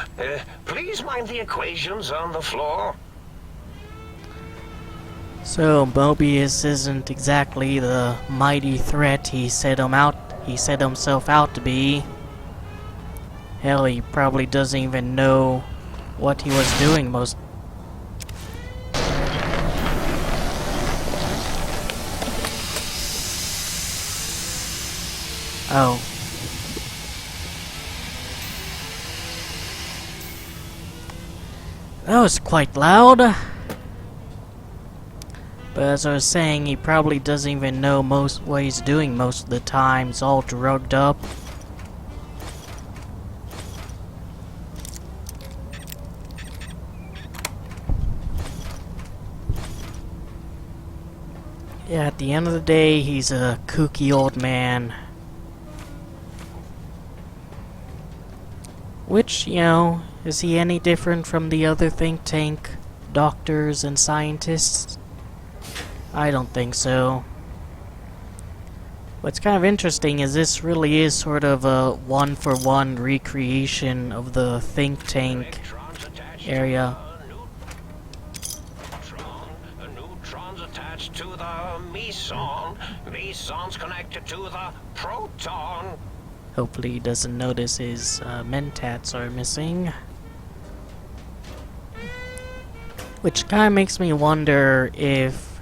[SPEAKER 4] Please mind the equations on the floor.
[SPEAKER 1] So Mobius isn't exactly the mighty threat he set himself out to be. Hell, he probably doesn't even know what he was doing most. Oh. That was quite loud. But as I was saying, he probably doesn't even know what he's doing most of the time. He's all drugged up. Yeah, at the end of the day, he's a kooky old man. Which, you know, is he any different from the other think tank doctors and scientists? I don't think so. What's kind of interesting is this really is sort of a one-for-one recreation of the think tank area.
[SPEAKER 4] Neutrons attached to the meson. Meson's connected to the proton.
[SPEAKER 1] Hopefully he doesn't notice his mentats are missing. Which kind of makes me wonder if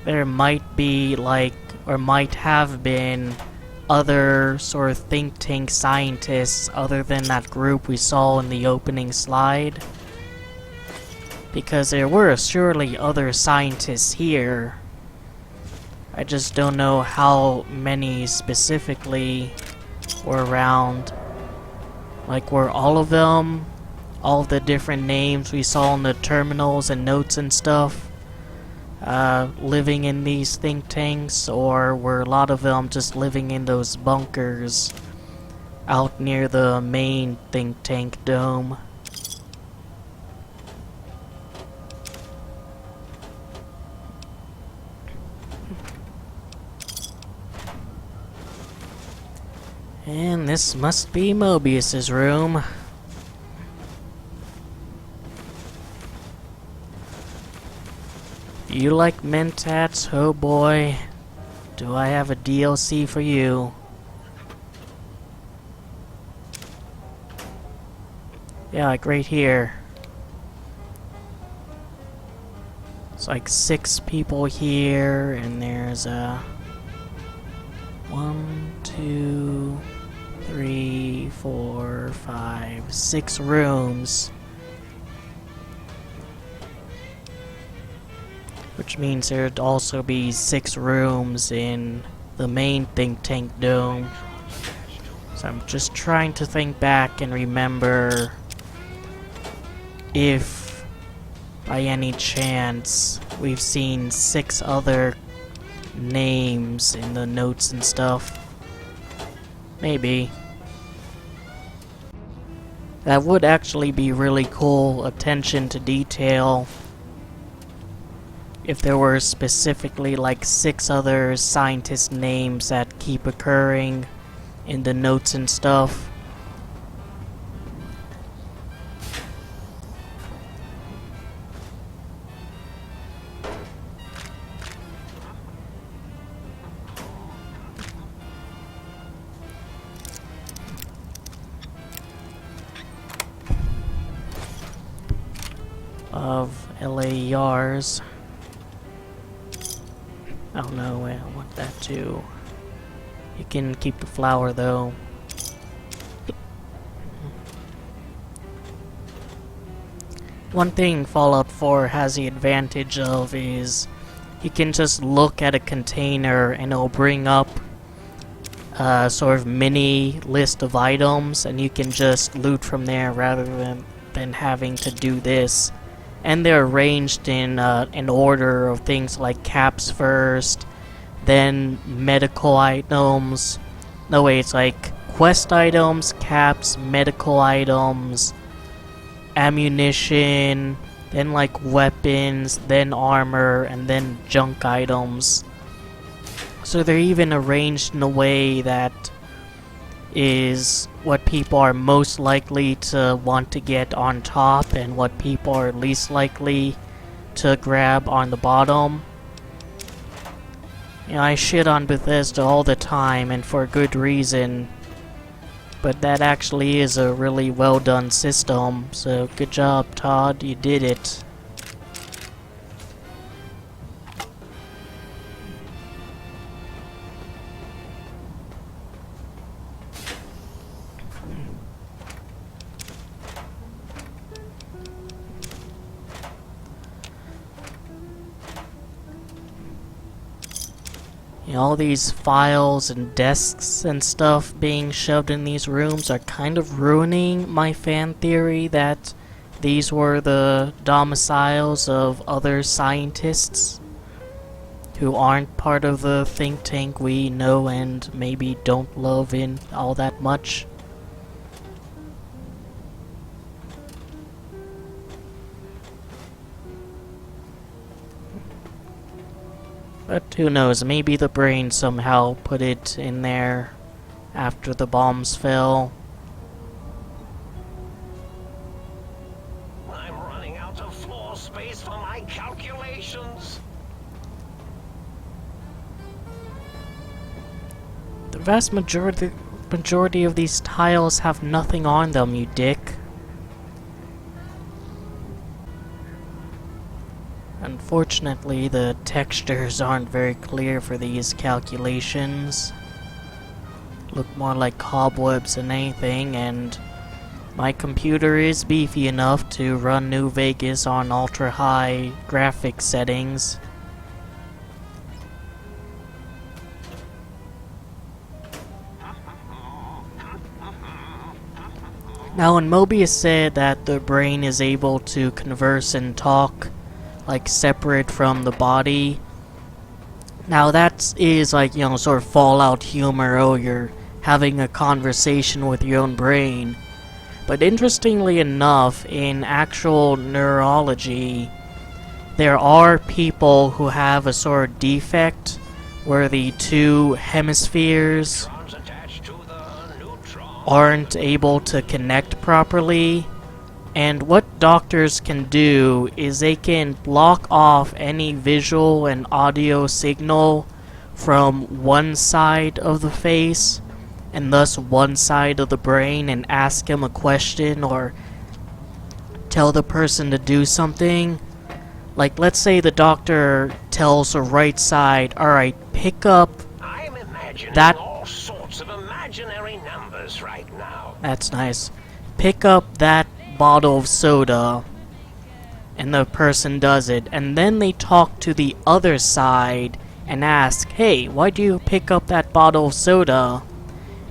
[SPEAKER 1] there might be, like, or might have been other sort of think tank scientists other than that group we saw in the opening slide. Because there were surely other scientists here. I just don't know how many specifically were around. Like, were all of them, all of the different names we saw in the terminals and notes and stuff, living in these think tanks, or were a lot of them just living in those bunkers out near the main think tank dome? And this must be Mobius's room. You like mentats? Oh boy, do I have a DLC for you. Yeah, like right here. It's like 6 people here, and there's 1, 2, 3, 4, 5, 6 rooms. Which means there'd also be 6 rooms in the main think tank dome. So I'm just trying to think back and remember if by any chance we've seen 6 other names in the notes and stuff. Maybe. That would actually be really cool attention to detail if there were specifically like 6 other scientist names that keep occurring in the notes and stuff. Of LARs. I don't know, I want that too. You can keep the flower though. One thing Fallout 4 has the advantage of is you can just look at a container and it'll bring up a sort of mini list of items, and you can just loot from there rather than having to do this. And they're arranged in an order of things like caps first, then medical items. No, wait, it's like quest items, caps, medical items, ammunition, then like weapons, then armor, and then junk items. So they're even arranged in a way that is what people are most likely to want to get on top and what people are least likely to grab on the bottom. You know, I shit on Bethesda all the time, and for good reason, but that actually is a really well done system, so good job, Todd, you did it. You know, all these files and desks and stuff being shoved in these rooms are kind of ruining my fan theory that these were the domiciles of other scientists who aren't part of the think tank we know and maybe don't love in all that much. But who knows, maybe the brain somehow put it in there after the bombs fell.
[SPEAKER 4] I'm running out of floor space for my calculations.
[SPEAKER 1] The vast majority of these tiles have nothing on them, you dick. Unfortunately, the textures aren't very clear for these calculations. Look more like cobwebs than anything, and my computer is beefy enough to run New Vegas on ultra-high graphics settings. Now, when Mobius said that the brain is able to converse and talk, like, separate from the body, now that is like, you know, sort of Fallout humor. Oh, you're having a conversation with your own brain. But interestingly enough, in actual neurology, there are people who have a sort of defect where the two hemispheres aren't able to connect properly. And what doctors can do is they can block off any visual and audio signal from one side of the face, and thus one side of the brain, and ask him a question or tell the person to do something. Like, let's say the doctor tells the right side, alright, pick up
[SPEAKER 4] I'm imagining
[SPEAKER 1] that.
[SPEAKER 4] all sorts of imaginary numbers right now.
[SPEAKER 1] That's nice. Pick up that bottle of soda, and the person does it, and then they talk to the other side and ask, hey, why do you pick up that bottle of soda?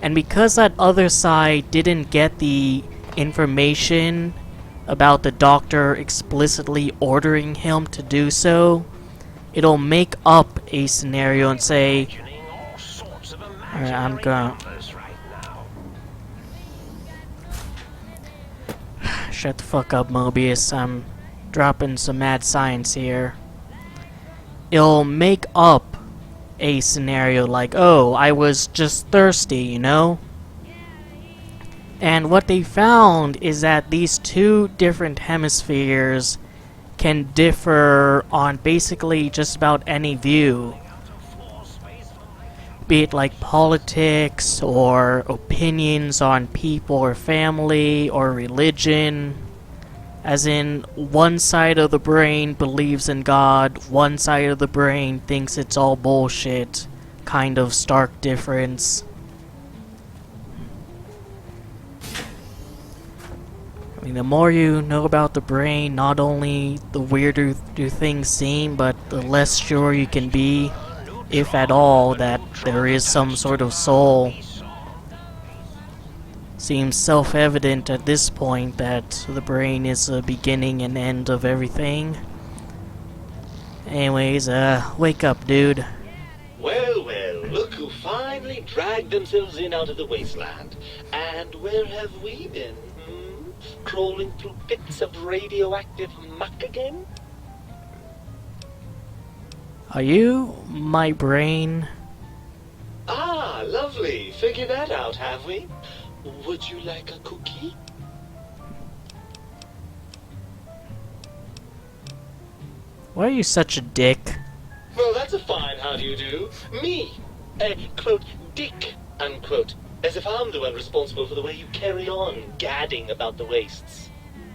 [SPEAKER 1] And because that other side didn't get the information about the doctor explicitly ordering him to do so, it'll make up a scenario and say,
[SPEAKER 4] Imagining all sorts of
[SPEAKER 1] alright, I'm
[SPEAKER 4] imaginary
[SPEAKER 1] gonna
[SPEAKER 4] numbers right now.
[SPEAKER 1] shut the fuck up, Mobius. I'm dropping some mad science here. It'll make up a scenario like, oh, I was just thirsty, you know? And what they found is that these two different hemispheres can differ on basically just about any view. Be it like politics, or opinions on people or family, or religion. As in, one side of the brain believes in God, one side of the brain thinks it's all bullshit. Kind of stark difference. I mean, the more you know about the brain, not only the weirder do things seem, but the less sure you can be, if at all, that there is some sort of soul. Seems self-evident at this point that the brain is the beginning and end of everything. Anyways, wake up, dude.
[SPEAKER 5] Well, well, look who finally dragged themselves in out of the wasteland. And where have we been? Crawling through bits of radioactive muck again?
[SPEAKER 1] Are you my brain?
[SPEAKER 5] Ah, lovely. Figured that out, have we? Would you like a cookie?
[SPEAKER 1] Why are you such a dick?
[SPEAKER 5] Well, that's a fine how do you do. Me, a, quote, dick, unquote. As if I'm the one responsible for the way you carry on gadding about the wastes.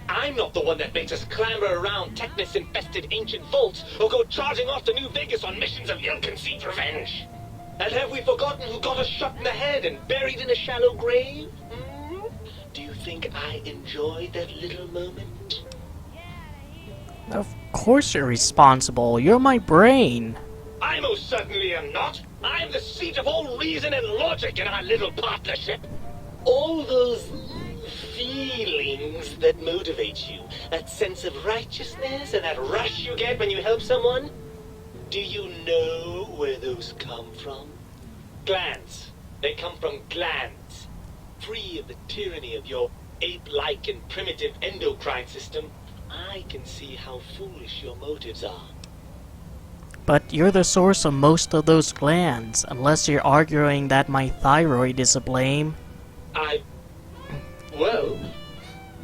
[SPEAKER 5] I'm not the one that makes us clamber around Technus-infested ancient vaults or go charging off to New Vegas on missions of ill-conceived revenge. And have we forgotten who got us shot in the head and buried in a shallow grave? Do you think I enjoyed that little moment?
[SPEAKER 1] Of course you're responsible. You're my brain.
[SPEAKER 5] I most certainly am not. I'm the seat of all reason and logic in our little partnership. All those feelings that motivate you, that sense of righteousness and that rush you get when you help someone, do you know where those come from? Glands. They come from glands. Free of the tyranny of your ape-like and primitive endocrine system, I can see how foolish your motives are.
[SPEAKER 1] But you're the source of most of those glands, unless you're arguing that my thyroid is to blame.
[SPEAKER 5] Well,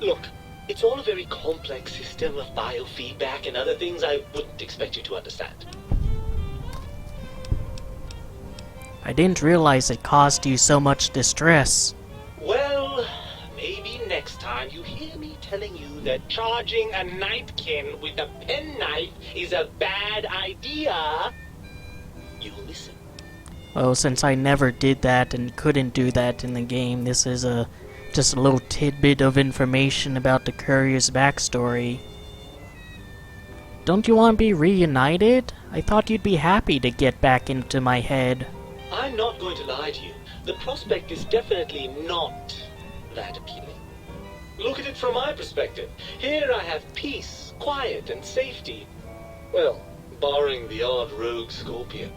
[SPEAKER 5] look, it's all a very complex system of biofeedback and other things I wouldn't expect you to understand.
[SPEAKER 1] I didn't realize it caused you so much distress.
[SPEAKER 5] Well, maybe next time you hear me tell telling you that charging a nightkin with a penknife is a bad idea, you'll listen.
[SPEAKER 1] Well, since I never did that and couldn't do that in the game, this is just a little tidbit of information about the courier's backstory. Don't you want to be reunited? I thought you'd be happy to get back into my head.
[SPEAKER 5] I'm not going to lie to you. The prospect is definitely not that appealing. Look at it from my perspective. Here I have peace, quiet, and safety. Well, barring the odd rogue scorpion.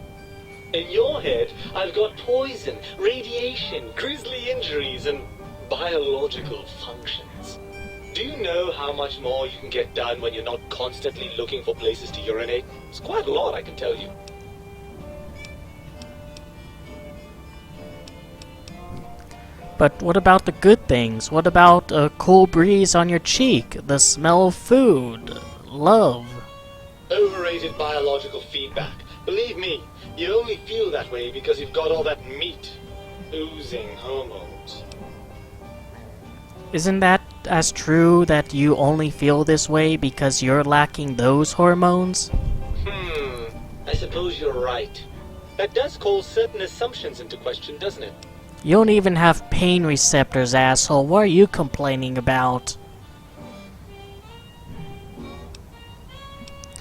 [SPEAKER 5] In your head, I've got poison, radiation, grisly injuries, and biological functions. Do you know how much more you can get done when you're not constantly looking for places to urinate? It's quite a lot, I can tell you.
[SPEAKER 1] But what about the good things? What about a cool breeze on your cheek? The smell of food? Love?
[SPEAKER 5] Overrated biological feedback. Believe me, you only feel that way because you've got all that meat. Oozing hormones.
[SPEAKER 1] Isn't that as true that you only feel this way because you're lacking those hormones?
[SPEAKER 5] I suppose you're right. That does call certain assumptions into question, doesn't it?
[SPEAKER 1] You don't even have pain receptors, asshole. What are you complaining about?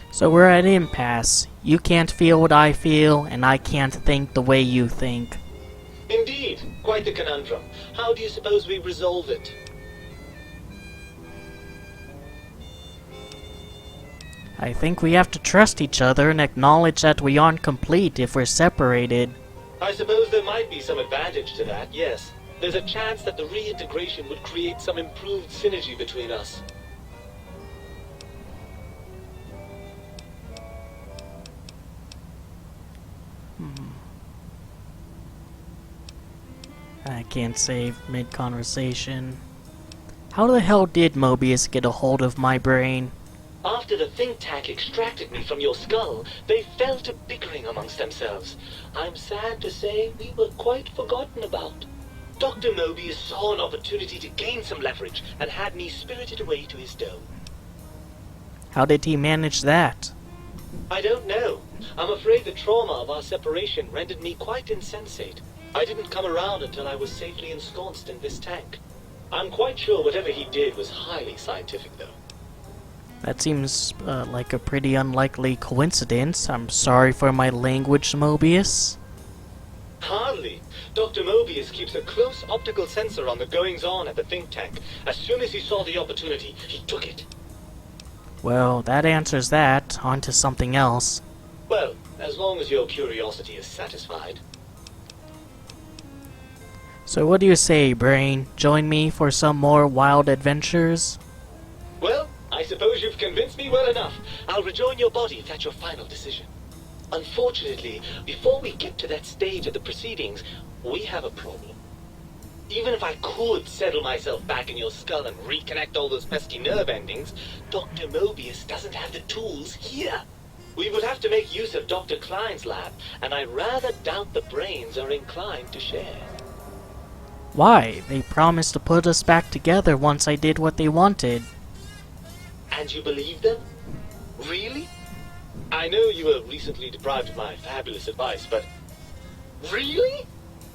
[SPEAKER 1] So we're at impasse. You can't feel what I feel, and I can't think the way you think.
[SPEAKER 5] Indeed, quite the conundrum. How do you suppose we resolve it?
[SPEAKER 1] I think we have to trust each other and acknowledge that we aren't complete if we're separated.
[SPEAKER 5] I suppose there might be some advantage to that, yes. There's a chance that the reintegration would create some improved synergy between us.
[SPEAKER 1] I can't save mid-conversation. How the hell did Mobius get a hold of my brain?
[SPEAKER 5] After the think tank extracted me from your skull, they fell to bickering amongst themselves. I'm sad to say we were quite forgotten about. Dr. Mobius saw an opportunity to gain some leverage and had me spirited away to his dome.
[SPEAKER 1] How did he manage that?
[SPEAKER 5] I don't know. I'm afraid the trauma of our separation rendered me quite insensate. I didn't come around until I was safely ensconced in this tank. I'm quite sure whatever he did was highly scientific, though.
[SPEAKER 1] That seems like a pretty unlikely coincidence. I'm sorry for my language, Mobius.
[SPEAKER 5] Hardly. Dr. Mobius keeps a close optical sensor on the goings-on at the think tank. As soon as he saw the opportunity, he took it.
[SPEAKER 1] Well, that answers that. On to something else.
[SPEAKER 5] Well, as long as your curiosity is satisfied.
[SPEAKER 1] So what do you say, Brain? Join me for some more wild adventures?
[SPEAKER 5] Well, I suppose you've convinced me well enough. I'll rejoin your body if that's your final decision. Unfortunately, before we get to that stage of the proceedings, we have a problem. Even if I could settle myself back in your skull and reconnect all those pesky nerve endings, Dr. Mobius doesn't have the tools here. We would have to make use of Dr. Klein's lab, and I rather doubt the brains are inclined to share.
[SPEAKER 1] Why? They promised to put us back together once I did what they wanted.
[SPEAKER 5] And you believe them? Really? I know you were recently deprived of my fabulous advice, but... Really?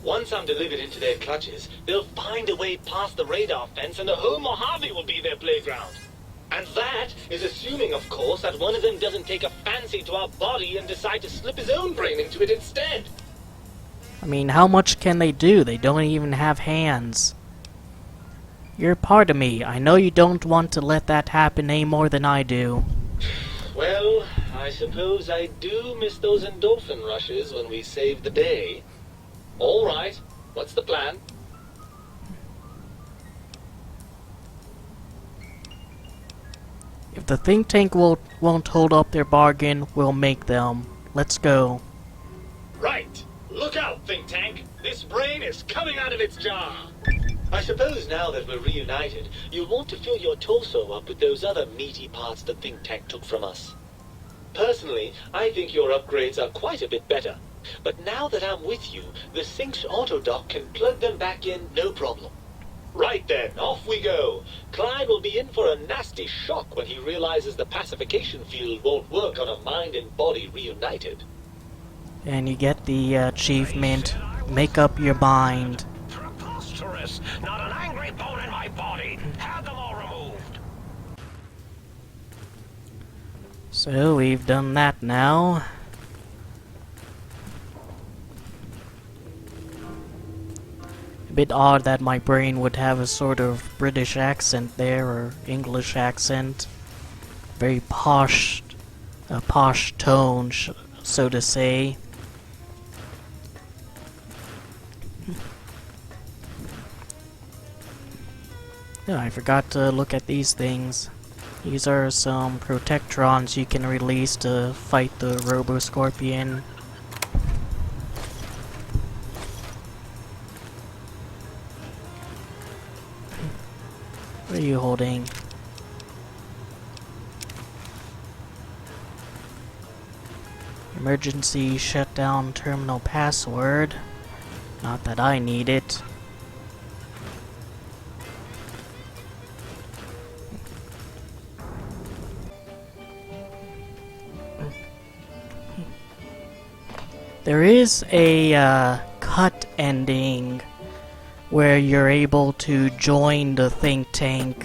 [SPEAKER 5] Once I'm delivered into their clutches, they'll find a way past the radar fence and the whole Mojave will be their playground. And that is assuming, of course, that one of them doesn't take a fancy to our body and decide to slip his own brain into it instead.
[SPEAKER 1] I mean, how much can they do? They don't even have hands. You're part of me. I know you don't want to let that happen any more than I do.
[SPEAKER 5] Well, I suppose I do miss those endorphin rushes when we save the day. All right, what's the plan?
[SPEAKER 1] If the think tank won't hold up their bargain, we'll make them. Let's go.
[SPEAKER 5] Right. Look out, think tank. This brain is coming out of its jar. I suppose now that we're reunited, you'll want to fill your torso up with those other meaty parts the think tank took from us. Personally, I think your upgrades are quite a bit better. But now that I'm with you, the Sync's autodock can plug them back in no problem. Right then, off we go. Clyde will be in for a nasty shock when he realizes the pacification field won't work on a mind and body reunited.
[SPEAKER 1] And you get the achievement, make up your mind.
[SPEAKER 4] Preposterous! Not an angry bone in my body! Have them all removed!
[SPEAKER 1] So we've done that now. A bit odd that my brain would have a sort of British accent there, or English accent. Very posh, a posh tone, so to say. Oh, I forgot to look at these things. These are some protectrons you can release to fight the Robo-Scorpion. What are you holding? Emergency shutdown terminal password. Not that I need it. There is a cut ending where you're able to join the think tank,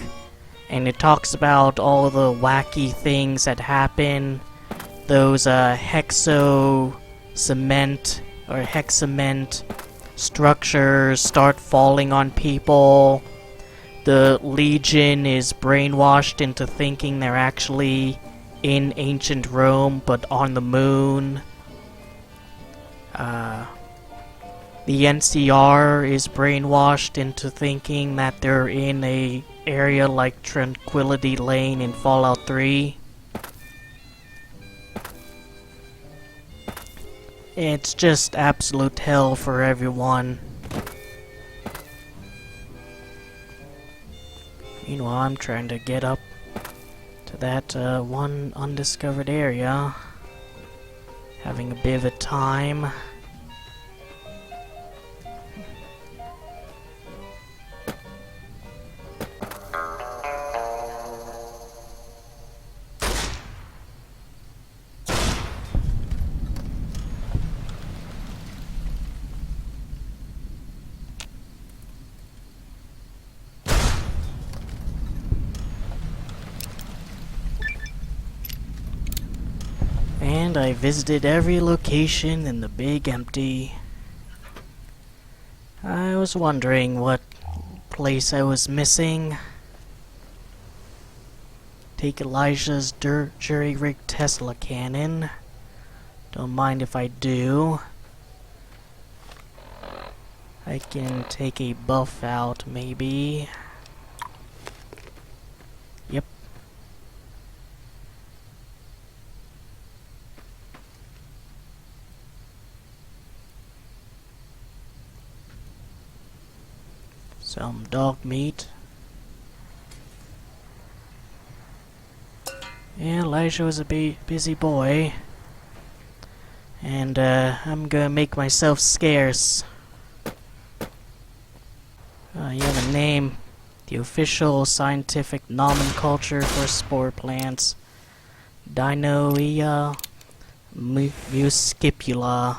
[SPEAKER 1] and it talks about all the wacky things that happen. Those hexo cement or hexament structures start falling on people. The Legion is brainwashed into thinking they're actually in ancient Rome but on the moon. The NCR is brainwashed into thinking that they're in a area like Tranquility Lane in Fallout 3. It's just absolute hell for everyone. Meanwhile, I'm trying to get up to that one undiscovered area. Having a bit of a time. And I visited every location in the Big Empty. I was wondering what place I was missing. Take Elijah's jury-rigged Tesla cannon. Don't mind if I do. I can take a buff out, maybe. Yep. Some dog meat. Yeah, Elijah was a busy boy. And I'm gonna make myself scarce. You have a name. The official scientific nomenclature for spore plants. Dinoea muscipula.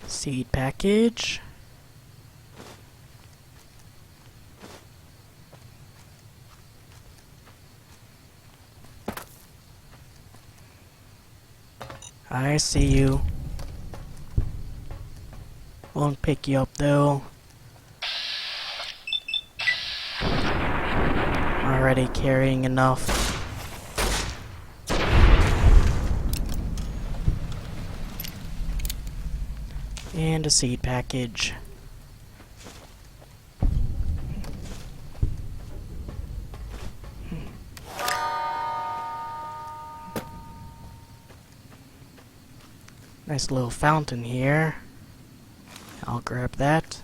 [SPEAKER 1] Seed package. I see you. Won't pick you up though. Already carrying enough. And a seed package. Nice little fountain here. I'll grab that.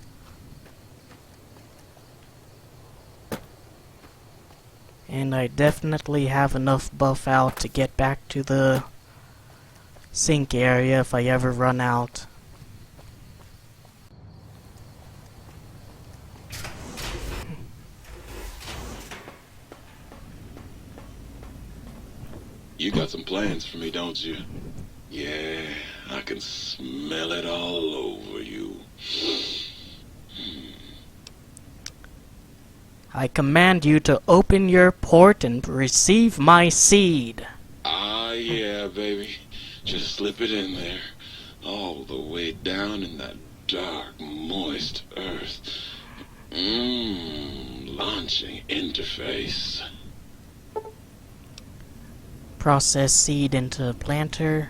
[SPEAKER 1] And I definitely have enough buff out to get back to the sink area if I ever run out.
[SPEAKER 6] You got some plans for me, don't you? Yeah, I can smell it all over you.
[SPEAKER 1] I command you to open your port and receive my seed.
[SPEAKER 6] Ah, yeah, baby. Just slip it in there. All the way down in that dark, moist earth. Launching interface.
[SPEAKER 1] Process seed into planter.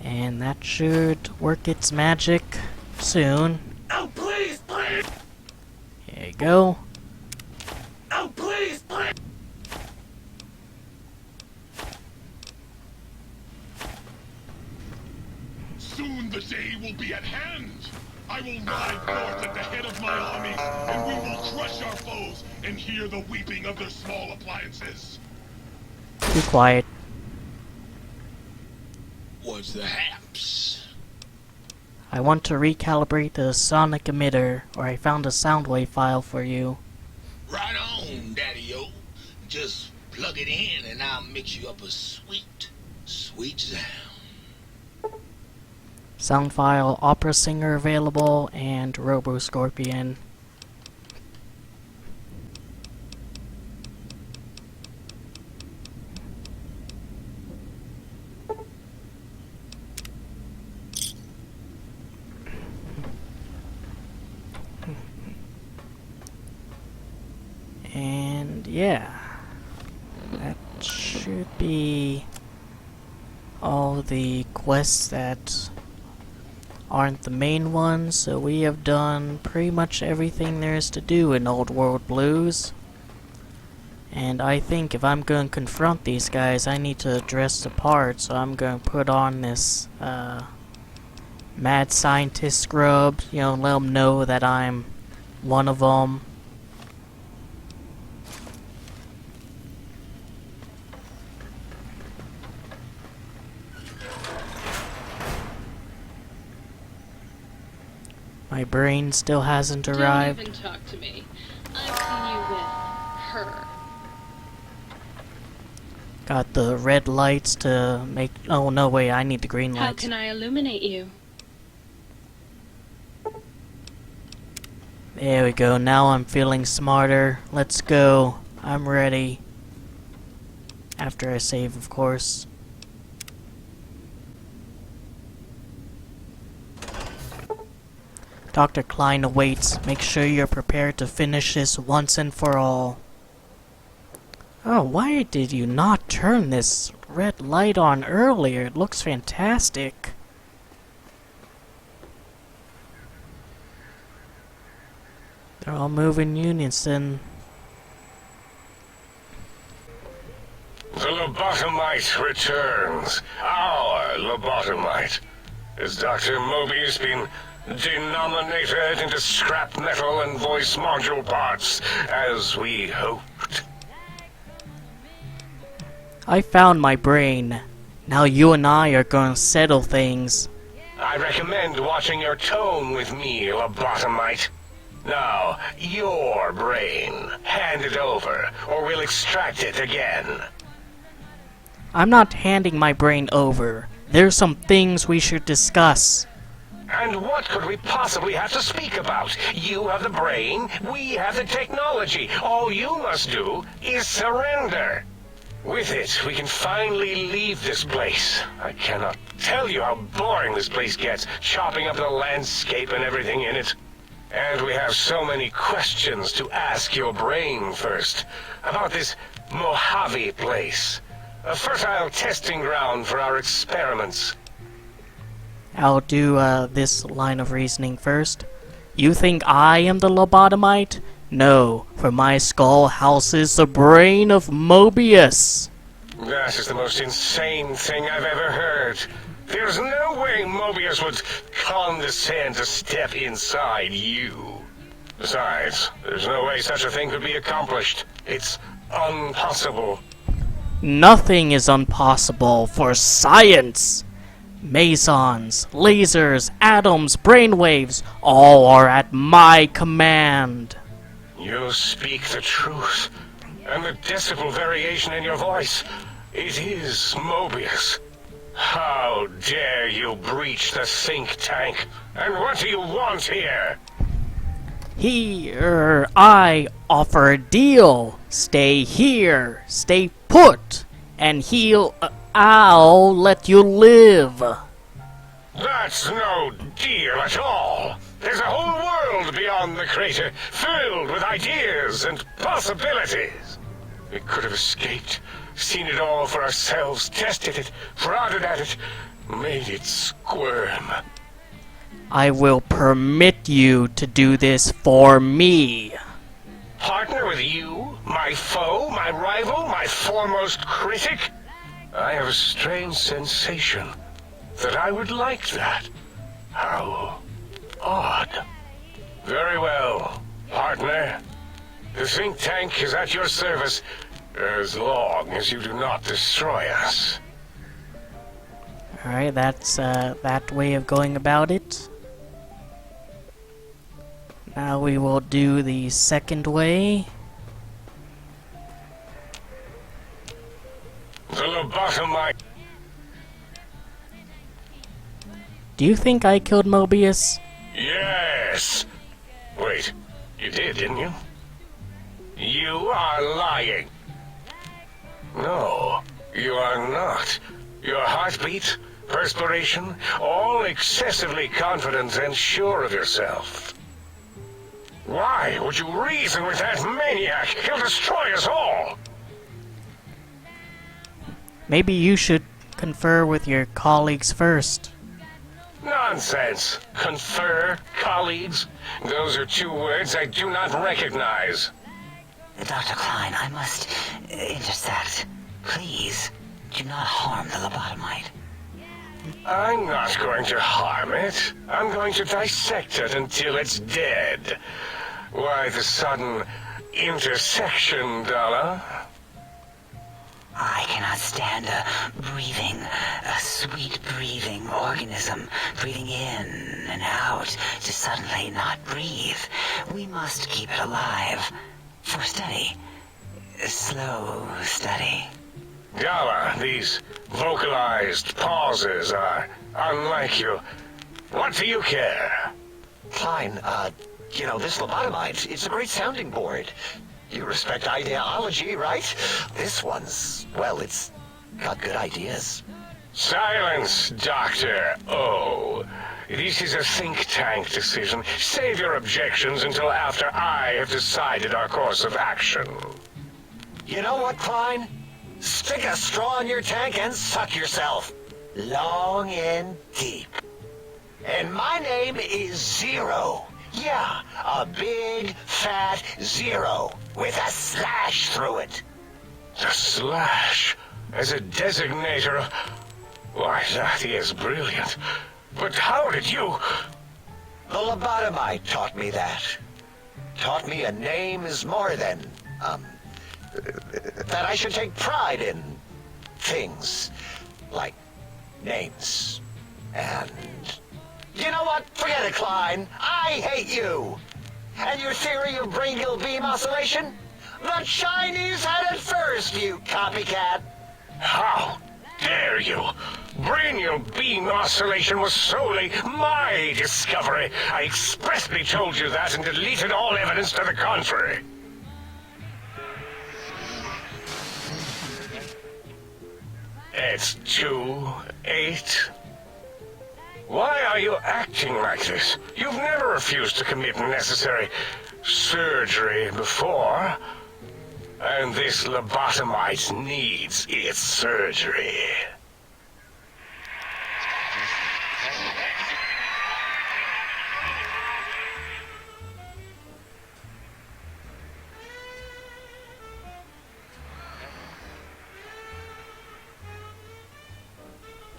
[SPEAKER 1] And that should work its magic soon.
[SPEAKER 4] Oh, please, please!
[SPEAKER 1] Here you go.
[SPEAKER 4] Oh, please, please!
[SPEAKER 7] Soon the day will be at hand. I will ride north at the head of my army, and we will crush our foes and hear the weeping of their small appliances.
[SPEAKER 1] Be quiet.
[SPEAKER 6] What's the haps?
[SPEAKER 1] I want to recalibrate the sonic emitter, or I found a soundwave file for you.
[SPEAKER 8] Right on, Daddy-o. Just plug it in and I'll mix you up a sweet, sweet sound.
[SPEAKER 1] Sound file, opera singer available, and Robo Scorpion. And yeah, that should be all the quests that aren't the main ones, so we have done pretty much everything there is to do in Old World Blues. And I think if I'm going to confront these guys, I need to dress the part, so I'm going to put on this mad scientist scrub, you know, let them know that I'm one of them. My brain still hasn't arrived.
[SPEAKER 9] Don't even talk to me. I've seen you with her.
[SPEAKER 1] Got the red lights to make... Oh, no, wait, I need the green
[SPEAKER 9] How
[SPEAKER 1] lights.
[SPEAKER 9] can I illuminate you?
[SPEAKER 1] There we go, now I'm feeling smarter. Let's go. I'm ready. After I save, of course. Dr. Klein awaits. Make sure you're prepared to finish this once and for all. Oh, why did you not turn this red light on earlier? It looks fantastic. They're all moving unison.
[SPEAKER 2] The lobotomite returns. Our lobotomite. Has Dr. Mobius been denominated into scrap metal and voice module parts, as we hoped?
[SPEAKER 1] I found my brain. Now you and I are going to settle things.
[SPEAKER 2] I recommend watching your tone with me, lobotomite. Now, your brain. Hand it over, or we'll extract it again.
[SPEAKER 1] I'm not handing my brain over. There's some things we should discuss.
[SPEAKER 2] And what could we possibly have to speak about? You have the brain, we have the technology. All you must do is surrender. With it, we can finally leave this place. I cannot tell you how boring this place gets, chopping up the landscape and everything in it. And we have so many questions to ask your brain first. About this Mojave place. A fertile testing ground for our experiments.
[SPEAKER 1] I'll do this line of reasoning first. You think I am the lobotomite? No, for my skull houses the brain of Mobius.
[SPEAKER 2] That is the most insane thing I've ever heard. There's no way Mobius would condescend to step inside you. Besides, there's no way such a thing could be accomplished. It's impossible.
[SPEAKER 1] Nothing is impossible for science. Mesons, lasers, atoms, brainwaves, all are at my command.
[SPEAKER 2] You speak the truth. And the decibel variation in your voice, it is Mobius. How dare you breach the think tank? And what do you want here?
[SPEAKER 1] I offer a deal. Stay here, stay put, and I'll let you live.
[SPEAKER 2] That's no deal at all. There's a whole world beyond the crater, filled with ideas and possibilities. We could have escaped, seen it all for ourselves, tested it, prodded at it, made it squirm.
[SPEAKER 1] I will permit you to do this for me.
[SPEAKER 2] Partner with you? My foe? My rival? My foremost critic? I have a strange sensation that I would like that. How odd. Very well, partner. The think tank is at your service as long as you do not destroy us.
[SPEAKER 1] Alright, that's that way of going about it. Now we will do the second way.
[SPEAKER 2] The lobotomite.
[SPEAKER 1] Do you think I killed Mobius?
[SPEAKER 2] Yes. Wait, you did, didn't you? You are lying. No, you are not. Your heartbeat, perspiration, all excessively confident and sure of yourself. Why would you reason with that maniac? He'll destroy us all!
[SPEAKER 1] Maybe you should confer with your colleagues first.
[SPEAKER 2] Nonsense. Confer, colleagues. Those are two words I do not recognize.
[SPEAKER 3] Dr. Klein, I must intersect. Please, do not harm the lobotomite.
[SPEAKER 2] I'm not going to harm it. I'm going to dissect it until it's dead. Why the sudden intersection, Dalla?
[SPEAKER 3] I cannot stand a sweet breathing organism, breathing in and out to suddenly not breathe. We must keep it alive. For study. Slow study.
[SPEAKER 2] Dalla, these vocalized pauses are unlike you. What do you care?
[SPEAKER 10] Klein, this lobotomite, it's a great sounding board. You respect ideology, right? This one's, well, it's got good ideas.
[SPEAKER 2] Silence, Dr. O. This is a think tank decision. Save your objections until after I have decided our course of action.
[SPEAKER 10] You know what, Klein? Stick a straw in your tank and suck yourself. Long and deep. And my name is Zero. Yeah, a big, fat zero with a slash through it.
[SPEAKER 2] The slash as a designator. Why, that is brilliant. But how did you...
[SPEAKER 10] The lobotomite taught me that. Taught me a name is more than, that I should take pride in things like names. And you know what? Forget it, Klein. I hate you. And your theory of brain-gill beam oscillation? The Chinese had it first, you copycat.
[SPEAKER 2] How dare you? Brainial beam oscillation was solely my discovery. I expressly told you that and deleted all evidence to the contrary. It's 2-8. Why are you acting like this? You've never refused to commit necessary surgery before. And this lobotomite needs its surgery.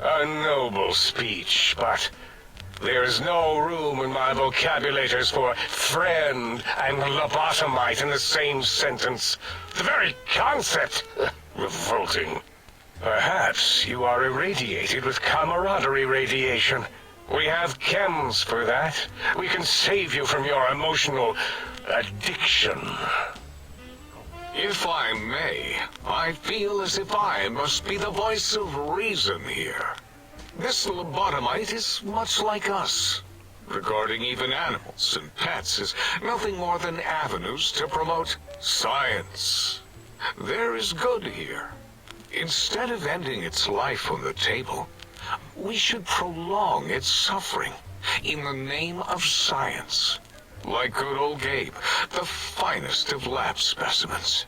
[SPEAKER 2] A noble speech, but there's no room in my vocabulators for friend and lobotomite in the same sentence. The very concept, revolting. Perhaps you are irradiated with camaraderie radiation. We have chems for that. We can save you from your emotional addiction. If I may, I feel as if I must be the voice of reason here. This lobotomite is much like us. Regarding even animals and pets as nothing more than avenues to promote science. There is good here. Instead of ending its life on the table, we should prolong its suffering in the name of science. Like good old Gabe, the finest of lab specimens.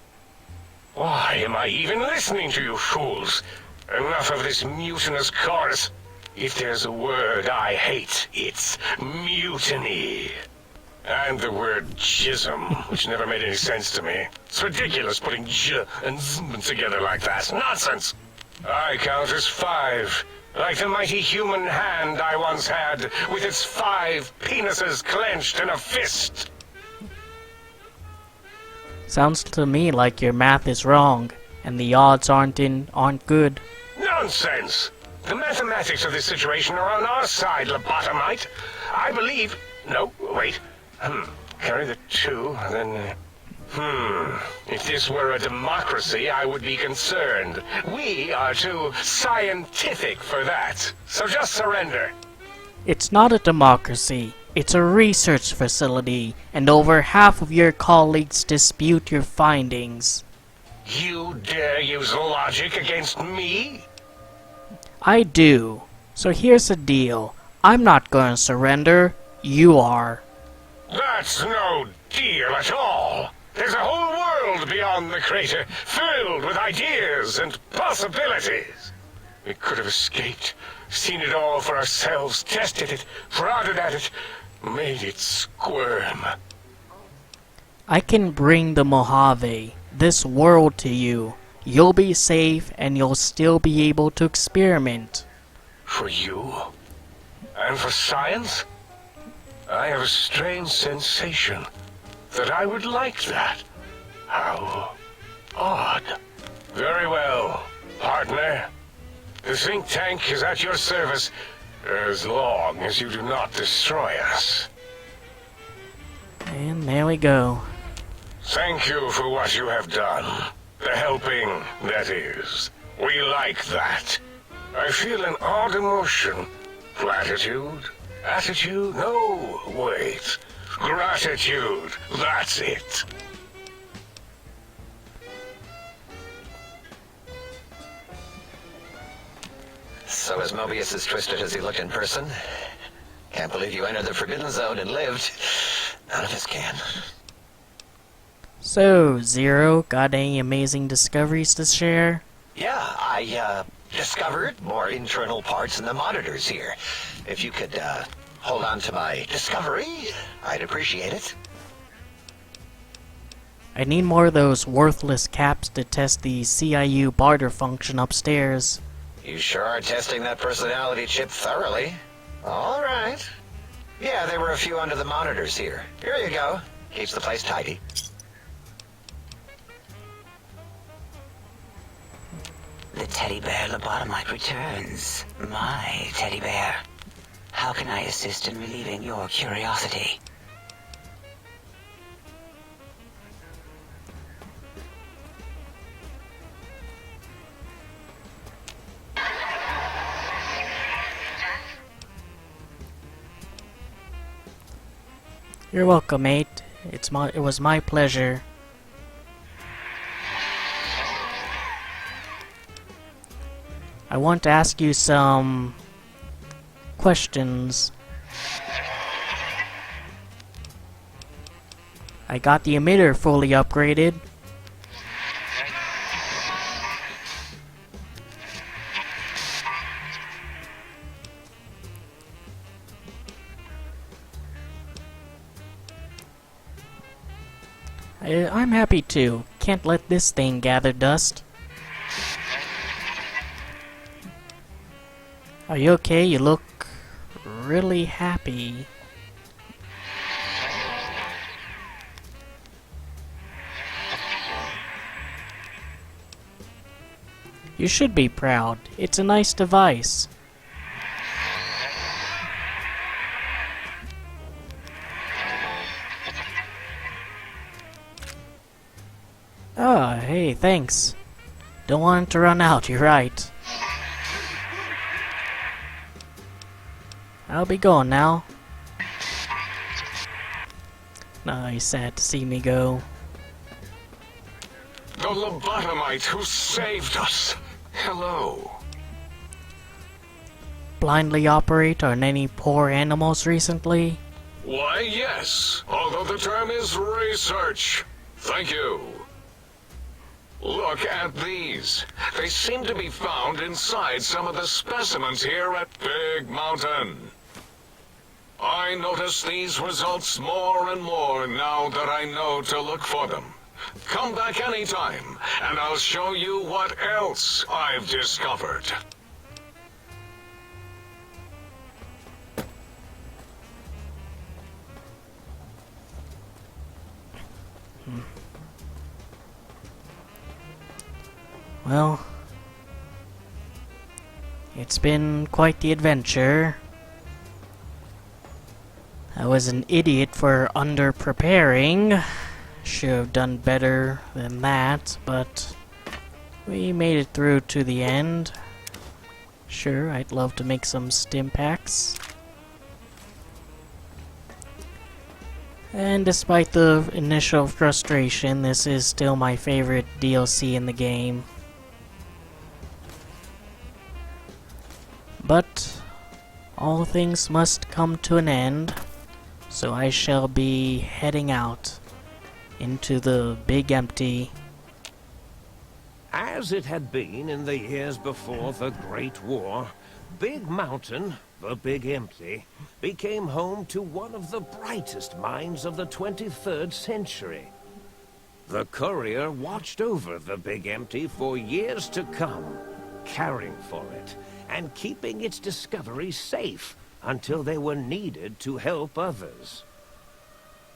[SPEAKER 2] Why am I even listening to you fools? Enough of this mutinous chorus. If there's a word I hate, it's mutiny. And the word jism, which never made any sense to me. It's ridiculous putting j and z together like that. Nonsense! I count as 5. Like the mighty human hand I once had, with its 5 penises clenched in a fist.
[SPEAKER 1] Sounds to me like your math is wrong, and the odds aren't good.
[SPEAKER 2] Nonsense! The mathematics of this situation are on our side, lobotomite. I believe... No, wait. Carry the 2, then... If this were a democracy, I would be concerned. We are too scientific for that. So just surrender.
[SPEAKER 1] It's not a democracy. It's a research facility, and over half of your colleagues dispute your findings.
[SPEAKER 2] You dare use logic against me?
[SPEAKER 1] I do. So here's the deal. I'm not going to surrender. You are.
[SPEAKER 2] That's no deal at all. There's a whole world beyond the crater, filled with ideas and possibilities. We could have escaped, seen it all for ourselves, tested it, prodded at it, made it squirm.
[SPEAKER 1] I can bring the Mojave, this world to you. You'll be safe and you'll still be able to experiment.
[SPEAKER 2] For you? And for science? I have a strange sensation that I would like that. How odd. Very well, partner. The think tank is at your service as long as you do not destroy us.
[SPEAKER 1] And there we go.
[SPEAKER 2] Thank you for what you have done. The helping, that is. We like that. I feel an odd emotion. Platitude? Attitude? No, wait. Gratitude. That's it.
[SPEAKER 10] So is Mobius as twisted as he looked in person? Can't believe you entered the Forbidden Zone and lived. None of us can.
[SPEAKER 1] So, Zero, got any amazing discoveries to share?
[SPEAKER 10] Yeah, I discovered more internal parts in the monitors here. If you could hold on to my discovery, I'd appreciate it.
[SPEAKER 1] I need more of those worthless caps to test the CIU barter function upstairs.
[SPEAKER 10] You sure are testing that personality chip thoroughly. All right. Yeah, there were a few under the monitors here. Here you go. Keeps the place tidy.
[SPEAKER 3] The teddy bear lobotomite returns. My teddy bear. How can I assist in relieving your curiosity?
[SPEAKER 1] You're welcome, mate. It was my pleasure. I want to ask you some questions. I got the emitter fully upgraded. I'm happy too. Can't let this thing gather dust. Are you okay? You look really happy. You should be proud. It's a nice device. Oh, hey, thanks. Don't want it to run out, you're right. I'll be going now. No, he's sad to see me go.
[SPEAKER 2] The lobotomite who saved us. Hello.
[SPEAKER 1] Blindly operate on any poor animals recently?
[SPEAKER 2] Why, yes. Although the term is research. Thank you. Look at these. They seem to be found inside some of the specimens here at Big Mountain. I notice these results more and more now that I know to look for them. Come back anytime, and I'll show you what else I've discovered.
[SPEAKER 1] Well, it's been quite the adventure. I was an idiot for under-preparing. Should have done better than that, but we made it through to the end. Sure, I'd love to make some stim packs. And despite the initial frustration, this is still my favorite DLC in the game. But all things must come to an end, so I shall be heading out into the big empty.
[SPEAKER 4] As it had been in the years before the Great War, Big Mountain, the Big Empty, became home to one of the brightest minds of the 23rd century. The courier watched over the Big Empty for years to come, caring for it and keeping its discoveries safe until they were needed to help others.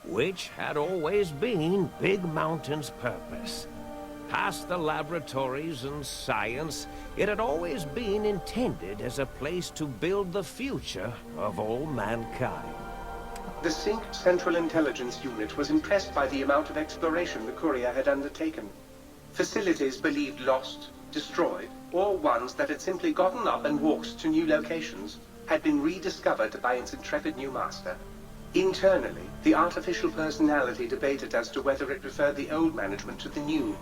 [SPEAKER 4] Which had always been Big Mountain's purpose. Past the laboratories and science, it had always been intended as a place to build the future of all mankind.
[SPEAKER 11] The Sync Central Intelligence Unit was impressed by the amount of exploration the courier had undertaken. Facilities believed lost, destroyed, or ones that had simply gotten up and walked to new locations had been rediscovered by its intrepid new master. Internally, the artificial personality debated as to whether it preferred the old management to the new,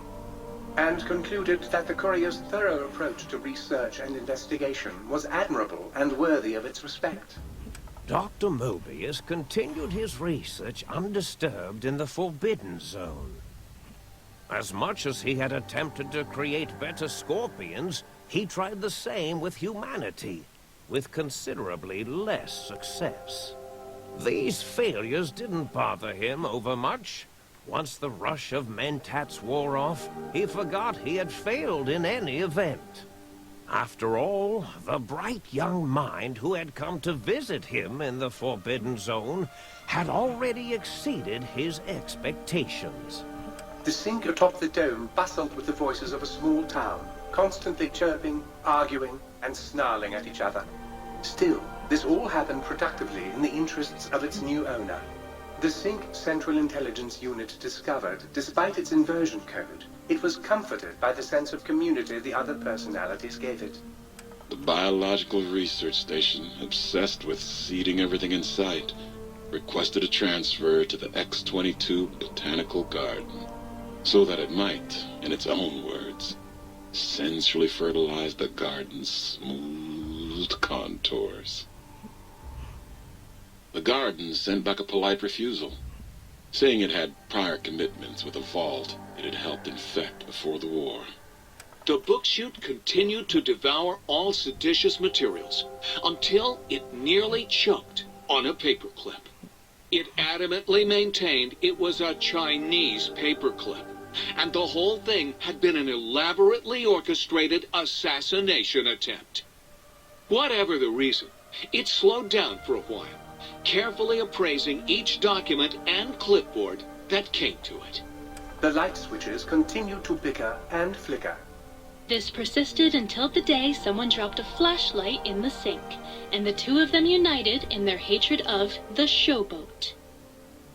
[SPEAKER 11] and concluded that the courier's thorough approach to research and investigation was admirable and worthy of its respect.
[SPEAKER 4] Dr. Mobius continued his research undisturbed in the Forbidden Zone. As much as he had attempted to create better scorpions, he tried the same with humanity, with considerably less success. These failures didn't bother him overmuch. Once the rush of mentats wore off, he forgot he had failed in any event. After all, the bright young mind who had come to visit him in the Forbidden Zone had already exceeded his expectations.
[SPEAKER 11] The Sync atop the dome bustled with the voices of a small town, constantly chirping, arguing, and snarling at each other. Still, this all happened productively in the interests of its new owner. The Sync Central Intelligence Unit discovered, despite its inversion code, it was comforted by the sense of community the other personalities gave it.
[SPEAKER 6] The biological research station, obsessed with seeding everything in sight, requested a transfer to the X-22 Botanical Garden, so that it might, in its own words, sensually fertilize the garden's smooth contours. The garden sent back a polite refusal, saying it had prior commitments with a vault it had helped infect before the war.
[SPEAKER 12] The book chute continued to devour all seditious materials until it nearly choked on a paperclip. It adamantly maintained it was a Chinese paperclip, and the whole thing had been an elaborately orchestrated assassination attempt. Whatever the reason, it slowed down for a while, carefully appraising each document and clipboard that came to it.
[SPEAKER 11] The light switches continued to bicker and flicker.
[SPEAKER 9] This persisted until the day someone dropped a flashlight in the sink, and the two of them united in their hatred of the showboat.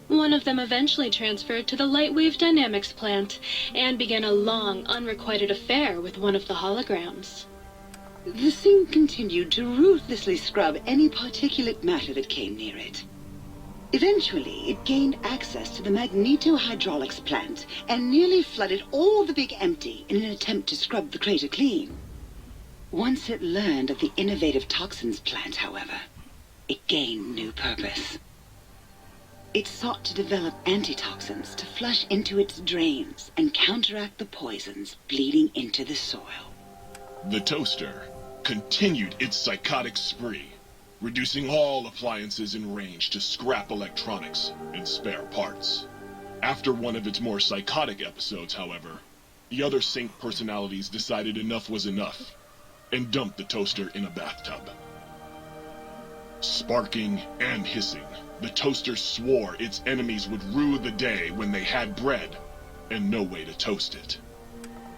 [SPEAKER 9] One of them eventually transferred to the Lightwave Dynamics plant and began a long, unrequited affair with one of the holograms.
[SPEAKER 13] The sink continued to ruthlessly scrub any particulate matter that came near it. Eventually, it gained access to the magneto-hydraulics plant and nearly flooded all the big empty in an attempt to scrub the crater clean. Once it learned of the innovative toxins plant, however, it gained new purpose. It sought to develop antitoxins to flush into its drains and counteract the poisons bleeding into the soil.
[SPEAKER 7] The toaster continued its psychotic spree, reducing all appliances in range to scrap electronics and spare parts. After one of its more psychotic episodes, however, the other sink personalities decided enough was enough and dumped the toaster in a bathtub. Sparking and hissing, the toaster swore its enemies would rue the day when they had bread and no way to toast it.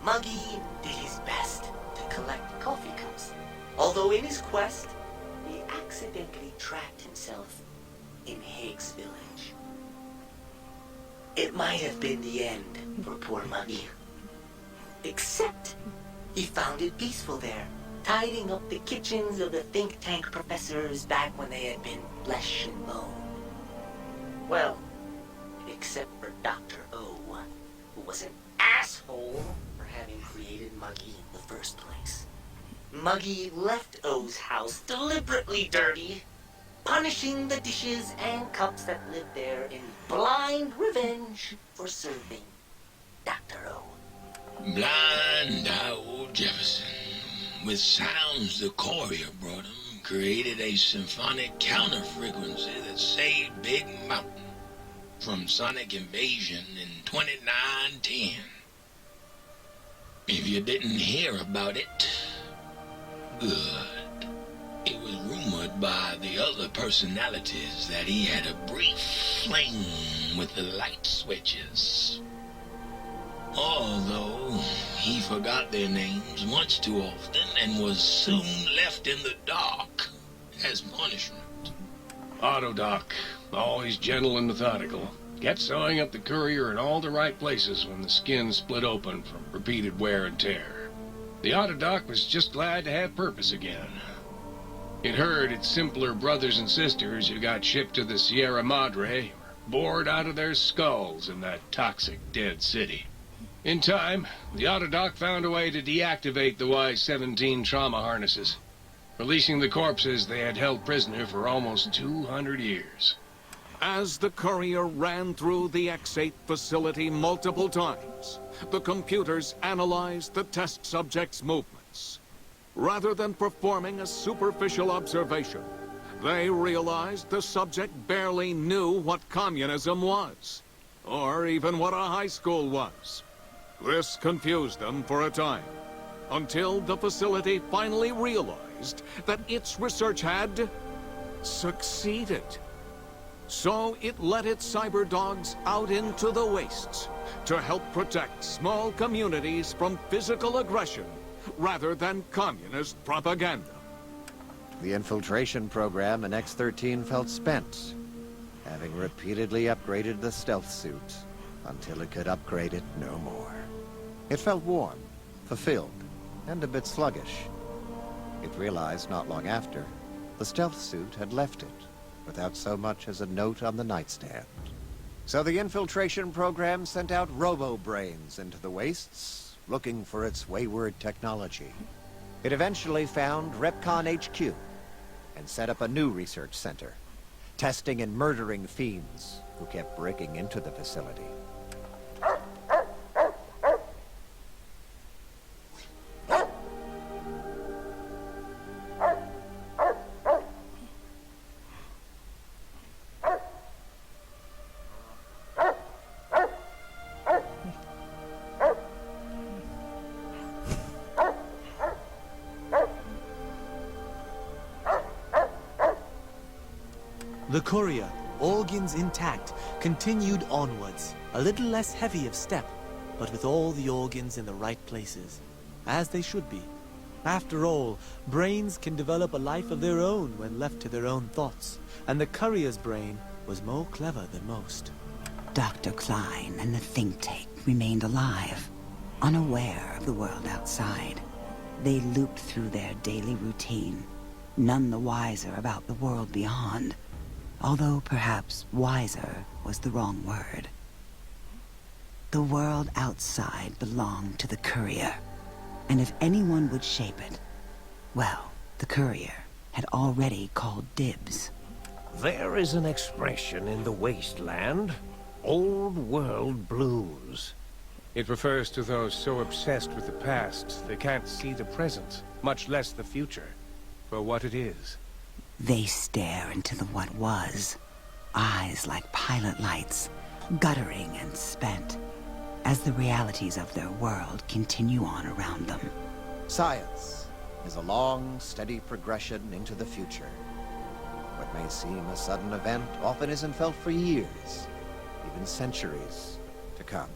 [SPEAKER 14] Muggy did his best to collect coffee cups, although in his quest, he accidentally trapped himself in Higgs Village. It might have been the end for poor Muggy. Except, he found it peaceful there, tidying up the kitchens of the think tank professors back when they had been flesh and bone. Well, except for Dr. O, who was an asshole for having created Muggy in the first place. Muggy left O's house deliberately dirty, punishing the dishes and cups that lived there in blind revenge for serving Dr. O.
[SPEAKER 8] Blind old Jefferson, with sounds the courier brought him, created a symphonic counter-frequency that saved Big Mountain from sonic invasion in 2910. If you didn't hear about it, good. It was rumored by the other personalities that he had a brief fling with the light switches. Although he forgot their names much too often and was soon left in the dark as punishment.
[SPEAKER 15] Autodoc, always gentle and methodical, kept sewing up the courier in all the right places when the skin split open from repeated wear and tear. The Autodoc was just glad to have purpose again. It heard its simpler brothers and sisters who got shipped to the Sierra Madre were bored out of their skulls in that toxic dead city. In time, the Autodoc found a way to deactivate the Y-17 trauma harnesses, releasing the corpses they had held prisoner for almost 200 years.
[SPEAKER 12] As the courier ran through the X8 facility multiple times, the computers analyzed the test subject's movements. Rather than performing a superficial observation, they realized the subject barely knew what communism was, or even what a high school was. This confused them for a time, until the facility finally realized that its research had succeeded. So it let its cyber dogs out into the wastes to help protect small communities from physical aggression rather than communist propaganda.
[SPEAKER 16] The infiltration program in X-13 felt spent, having repeatedly upgraded the stealth suit until it could upgrade it no more. It felt warm, fulfilled, and a bit sluggish. It realized not long after, the stealth suit had left it, without so much as a note on the nightstand. So the infiltration program sent out robo-brains into the wastes, looking for its wayward technology. It eventually found Repcon HQ, and set up a new research center, testing and murdering fiends who kept breaking into the facility.
[SPEAKER 17] The courier, organs intact, continued onwards, a little less heavy of step, but with all the organs in the right places, as they should be. After all, brains can develop a life of their own when left to their own thoughts, and the courier's brain was more clever than most.
[SPEAKER 13] Dr. Klein and the think tank remained alive, unaware of the world outside. They looped through their daily routine, none the wiser about the world beyond, although perhaps wiser was the wrong word. The world outside belonged to the courier, and if anyone would shape it, well, the courier had already called dibs.
[SPEAKER 4] There is an expression in the wasteland, old world blues.
[SPEAKER 15] It refers to those so obsessed with the past they can't see the present, much less the future, for what it is.
[SPEAKER 13] They stare into the what was, eyes like pilot lights, guttering and spent, as the realities of their world continue on around them.
[SPEAKER 16] Science is a long, steady progression into the future. What may seem a sudden event often isn't felt for years, even centuries to come.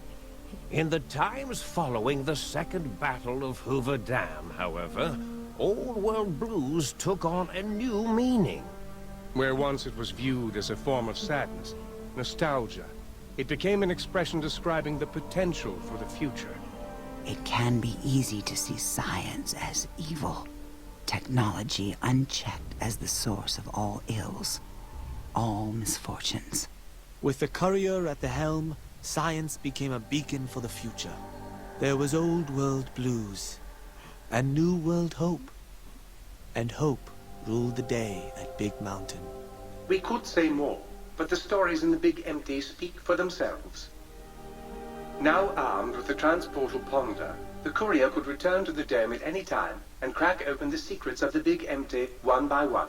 [SPEAKER 4] In the times following the Second Battle of Hoover Dam, however, old world blues took on a new meaning.
[SPEAKER 15] Where once it was viewed as a form of sadness, nostalgia, it became an expression describing the potential for the future.
[SPEAKER 13] It can be easy to see science as evil, technology unchecked as the source of all ills, all misfortunes.
[SPEAKER 17] With the courier at the helm, science became a beacon for the future. There was old world blues, and new world hope. And hope ruled the day at Big Mountain.
[SPEAKER 11] We could say more, but the stories in the Big Empty speak for themselves. Now armed with the transportal ponder, the courier could return to the dome at any time and crack open the secrets of the Big Empty one by one.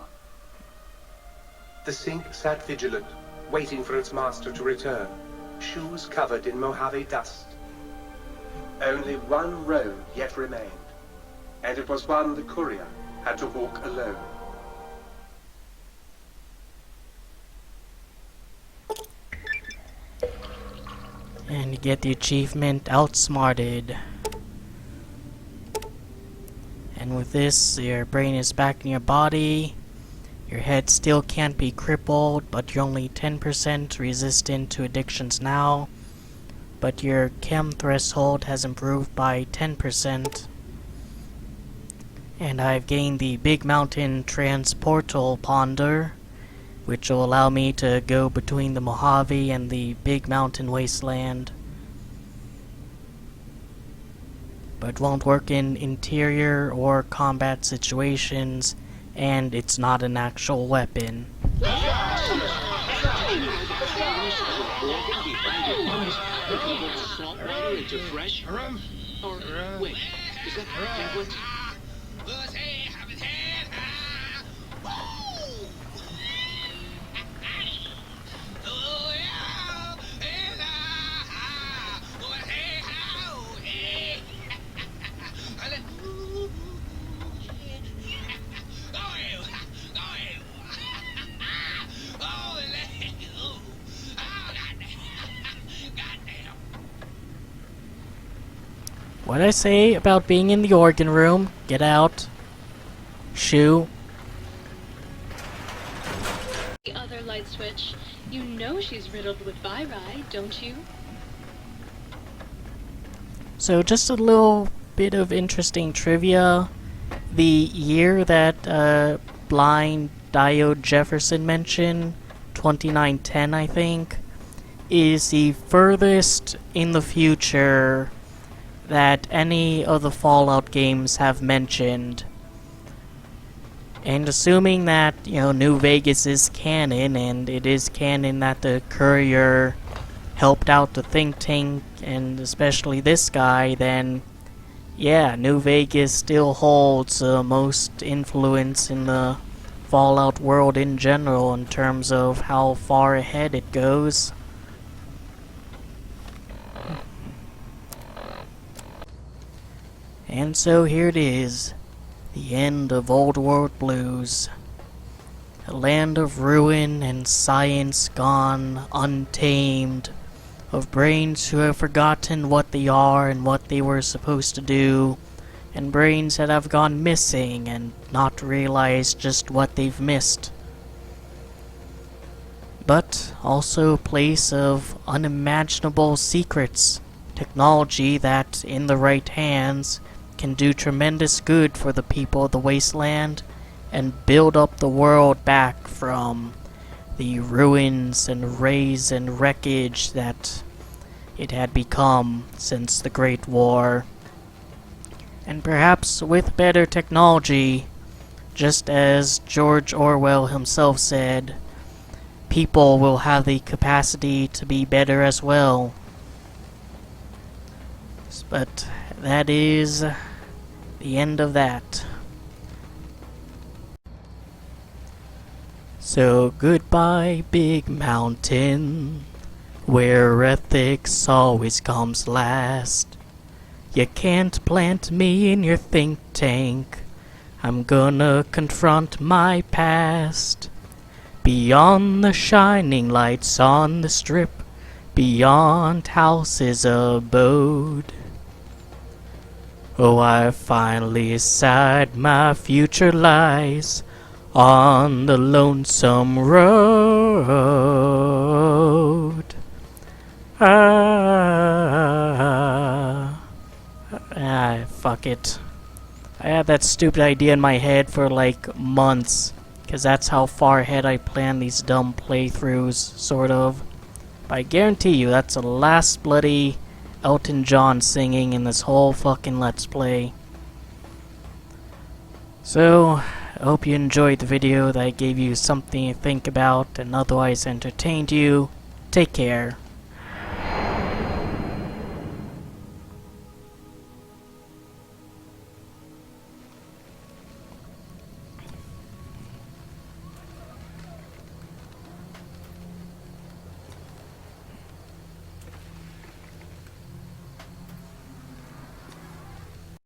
[SPEAKER 11] The sink sat vigilant, waiting for its master to return, shoes covered in Mojave dust. Only one road yet remained, and it was one the courier had to walk alone.
[SPEAKER 1] And you get the achievement Outsmarted. And with this, your brain is back in your body. Your head still can't be crippled, but you're only 10% resistant to addictions now. But your chem threshold has improved by 10%. And I've gained the Big Mountain Transportal Ponder, which will allow me to go between the Mojave and the Big Mountain Wasteland. But won't work in interior or combat situations, and it's not an actual weapon. What'd I say about being in the organ room? Get out. Shoo.
[SPEAKER 9] The other light switch. You know she's riddled with viri, don't you?
[SPEAKER 1] So just a little bit of interesting trivia. The year that blind Diode Jefferson mentioned, 2910 I think, is the furthest in the future that any of the Fallout games have mentioned. And assuming that, New Vegas is canon, and it is canon that the courier helped out the think tank, and especially this guy, then yeah, New Vegas still holds most influence in the Fallout world in general in terms of how far ahead it goes. And so here it is, the end of Old World Blues. A land of ruin and science gone untamed, of brains who have forgotten what they are and what they were supposed to do, and brains that have gone missing and not realized just what they've missed. But also a place of unimaginable secrets, technology that, in the right hands, can do tremendous good for the people of the wasteland and build up the world back from the ruins and rays and wreckage that it had become since the Great War. And perhaps with better technology, just as George Orwell himself said, people will have the capacity to be better as well. But that is the end of that. So goodbye, big mountain, where ethics always comes last. You can't plant me in your think tank. I'm gonna confront my past. Beyond the shining lights on the strip, beyond houses abode. Oh, I finally decide my future lies on the lonesome road. Fuck it. I had that stupid idea in my head for like months, because that's how far ahead I plan these dumb playthroughs, sort of. But I guarantee you that's the last bloody Elton John singing in this whole fucking Let's Play. So, I hope you enjoyed the video, that I gave you something to think about and otherwise entertained you. Take care.